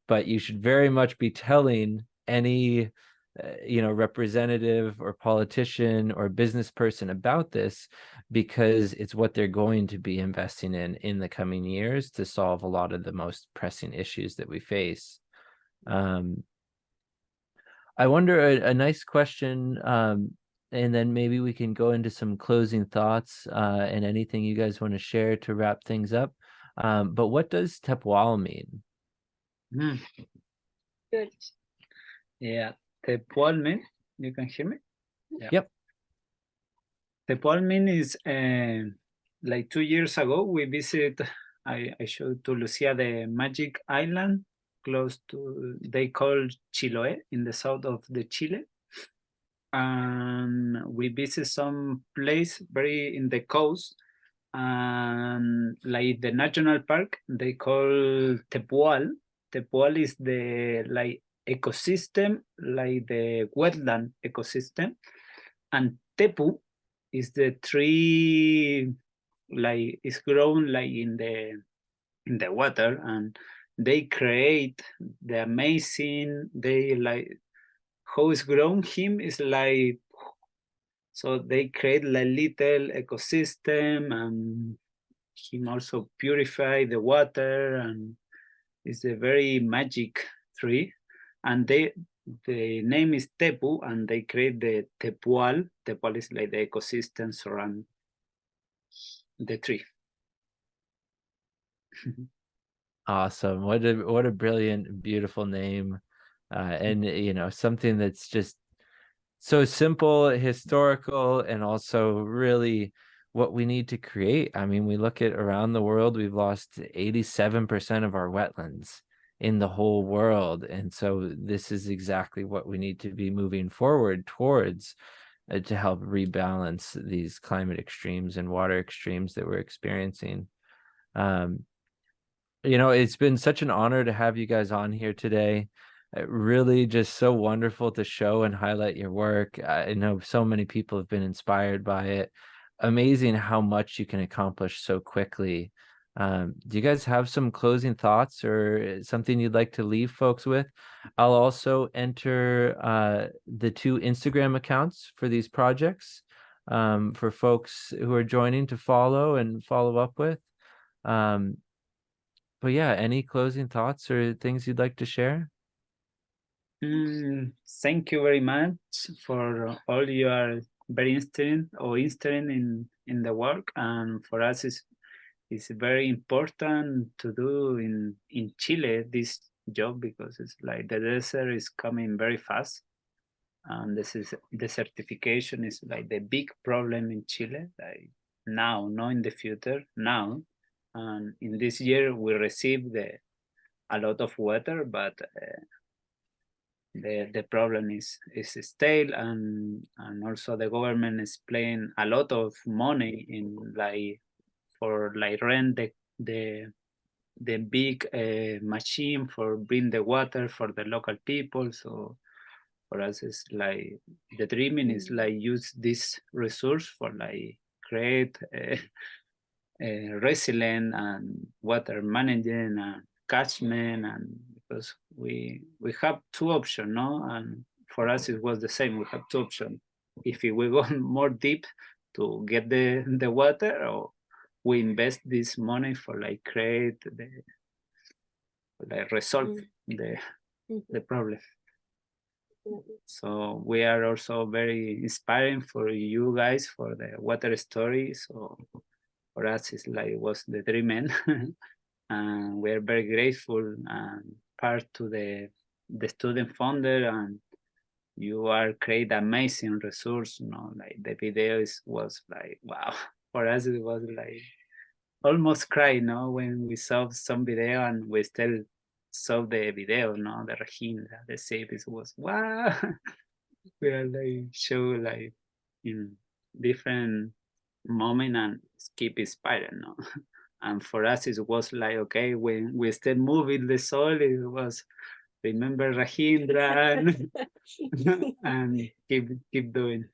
but you should very much be telling any you know, representative or politician or business person about this, because it's what they're going to be investing in the coming years to solve a lot of the most pressing issues that we face. I wonder, a nice question, and then maybe we can go into some closing thoughts and anything you guys want to share to wrap things up. But what does tepual mean? Good. Yeah, tepual mean, you can hear me? Yeah. Yep. Tepual mean is like 2 years ago we visited, I showed to Lucia the magic island close to, they call Chiloé, in the south of the Chile. And we visit some place very in the coast, and like the national park, they call tepual. Tepual is the like ecosystem, like the wetland ecosystem, and tepu is the tree like it's grown like in the water, and they create the amazing, they like how it's grown him is like, so they create like little ecosystem, and him also purify the water, and it's a very magic tree. And the name is Tepu, and they create the tepual. Tepual is like the ecosystem surround the tree. Awesome. What a brilliant, beautiful name. And you know, something that's just so simple, historical, and also really what we need to create. I mean, we look at around the world, we've lost 87% of our wetlands in the whole world. And so this is exactly what we need to be moving forward towards to help rebalance these climate extremes and water extremes that we're experiencing. You know, it's been such an honor to have you guys on here today. Really just so wonderful to show and highlight your work. I know so many people have been inspired by it. Amazing how much you can accomplish so quickly. Do you guys have some closing thoughts or something you'd like to leave folks with? I'll also enter the 2 Instagram accounts for these projects for folks who are joining to follow and follow up with. But yeah, any closing thoughts or things you'd like to share? Thank you very much for all you are very interested in the work, and for us it's very important to do in Chile this job, because it's like the desert is coming very fast, and this is desertification is like the big problem in Chile, like now, not in the future, now. And in this year we received a lot of water, but the problem is stale, and also the government is paying a lot of money in like for like rent the big machine for bring the water for the local people. So for us it's like the dreaming is like use this resource for like create resilient and water management and catchment, and because we have 2 options, no? And for us it was the same. We have 2 options. If we go more deep to get the water, or we invest this money for like create resolve the problem. So we are also very inspiring for you guys for the water story. So for us, it's like it was the dream end. And we're very grateful and part to the student founder, and you are create amazing resource, you know, like the video was like, wow. For us, it was like almost cry, you know, when we saw some video, and we still saw the video, you know, the Rahim, the service was, wow. We are like show like in different moment and keep inspired, no? And for us it was like, okay, when we still moving the soil, it was remember Rahindra and keep doing.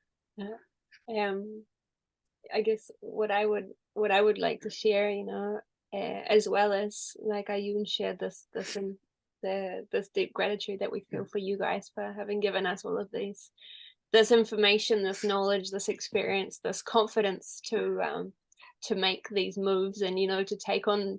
I guess what I would like to share, you know, as well as like Ayun shared this deep gratitude that we feel for you guys for having given us all of this information, this knowledge, this experience, this confidence to make these moves, and you know, to take on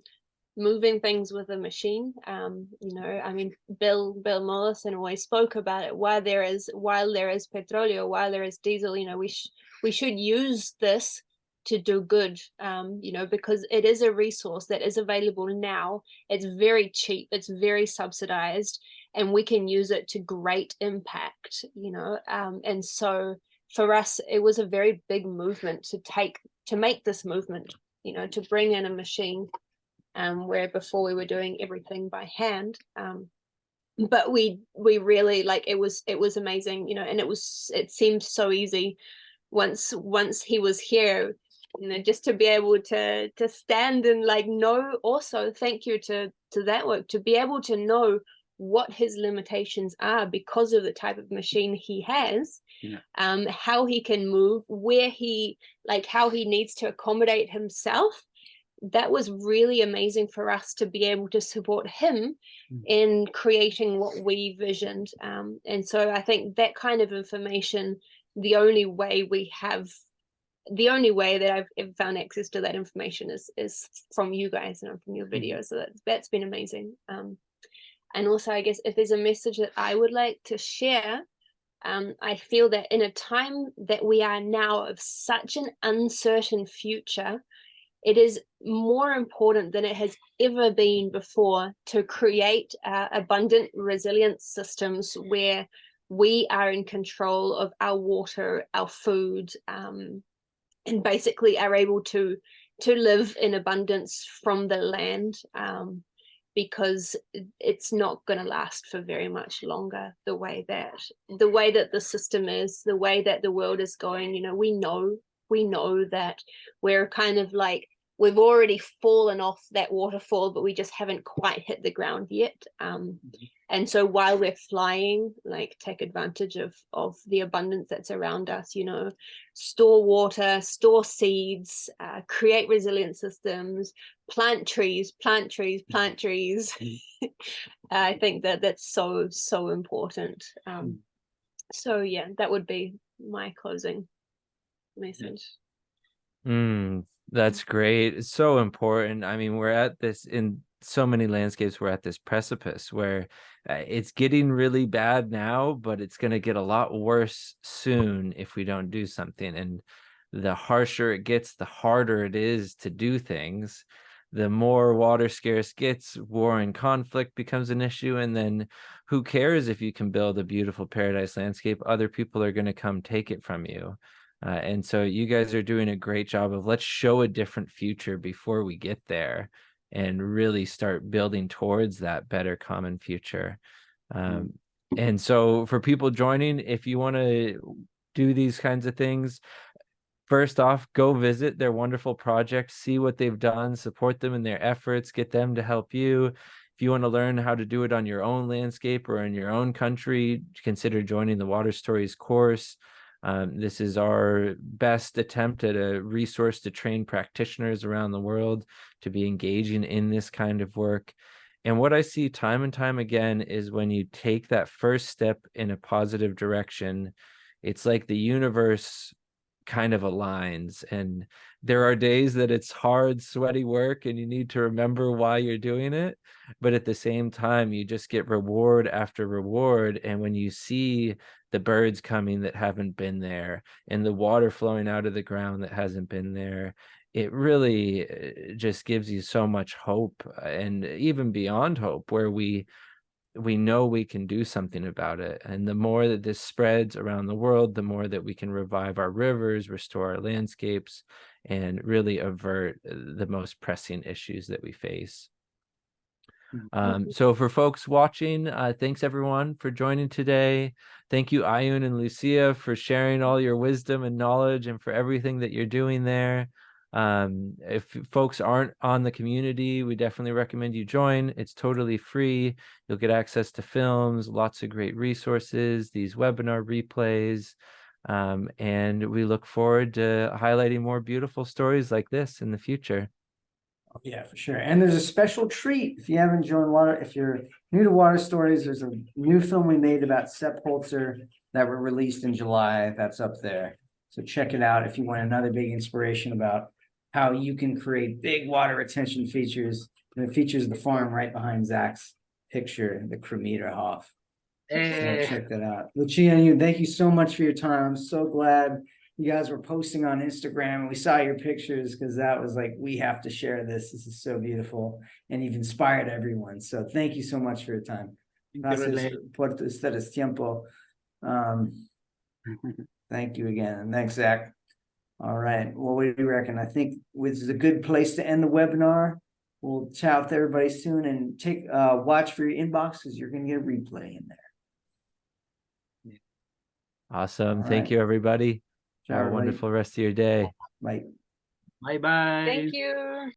moving things with a machine. You know, I mean, Bill Mollison always spoke about it. While there is petroleo, while there is diesel, you know, we should use this to do good, you know, because it is a resource that is available now. It's very cheap, it's very subsidized, and we can use it to great impact, you know. And so for us, it was a very big movement to make this movement, you know, to bring in a machine, where before we were doing everything by hand. But we really, like, it was amazing, you know, and it seemed so easy once he was here, you know, just to be able to stand and like know. Also, thank you to that work, to be able to know what his limitations are because of the type of machine he has, how he can move, where he, like how he needs to accommodate himself. That was really amazing for us to be able to support him in creating what we visioned. And so I think that kind of information, the only way that I've ever found access to that information is from you guys and from your videos. So that's been amazing. And also, I guess if there's a message that I would like to share, I feel that in a time that we are now of such an uncertain future, it is more important than it has ever been before to create abundant, resilient systems where we are in control of our water, our food, and basically are able to live in abundance from the land, because it's not going to last for very much longer. The way that the system is, the way that the world is going, you know, we know that we're kind of like, we've already fallen off that waterfall, but we just haven't quite hit the ground yet. And so while we're flying, like, take advantage of the abundance that's around us, you know, store water, store seeds, create resilient systems, plant trees. I think that's so important. So yeah, that would be my closing message. That's great. It's so important. I mean, we're at this, in so many landscapes, we're at this precipice where it's getting really bad now, but it's going to get a lot worse soon if we don't do something. And the harsher it gets, the harder it is to do things. The more water scarce gets, war and conflict becomes an issue. And then who cares if you can build a beautiful paradise landscape? Other people are going to come take it from you. And so you guys are doing a great job of, let's show a different future before we get there and really start building towards that better common future. And so for people joining, if you want to do these kinds of things, first off, go visit their wonderful project, see what they've done, support them in their efforts, get them to help you. If you want to learn how to do it on your own landscape or in your own country, consider joining the Water Stories course. This is our best attempt at a resource to train practitioners around the world to be engaging in this kind of work. And what I see time and time again is when you take that first step in a positive direction, it's like the universe kind of aligns. And there are days that it's hard, sweaty work and you need to remember why you're doing it. But at the same time, you just get reward after reward. And when you see the birds coming that haven't been there and the water flowing out of the ground that hasn't been there, it really just gives you so much hope, and even beyond hope, where we know we can do something about it. And the more that this spreads around the world, the more that we can revive our rivers, restore our landscapes, and really avert the most pressing issues that we face. So for folks watching, thanks everyone for joining today. Thank you, Ayun and Lucia, for sharing all your wisdom and knowledge and for everything that you're doing there. If folks aren't on the community, we definitely recommend you join. It's totally free. You'll get access to films, lots of great resources, these webinar replays, and we look forward to highlighting more beautiful stories like this in the future. Yeah, for sure. And there's a special treat if you haven't joined if you're new to Water Stories, there's a new film we made about Sepulcher that were released in July. That's up there. So check it out if you want another big inspiration about how you can create big water retention features. And it features the farm right behind Zach's picture, the Kremeterhof. So check that out. Lucia and you, thank you so much for your time. I'm so glad you guys were posting on Instagram and we saw your pictures, because that was like, we have to share this. This is so beautiful and you've inspired everyone. So thank you so much for your time. Gracias por ustedes tiempo. Thank you again. And thanks, Zach. All right. Well, what do you reckon? I think this is a good place to end the webinar. We'll chat with everybody soon and take watch for your inbox, because you're going to get a replay in there. Awesome. All Thank right. you, everybody. Ciao, Have a everybody. wonderful rest of your day. Bye. Bye-bye. Thank you.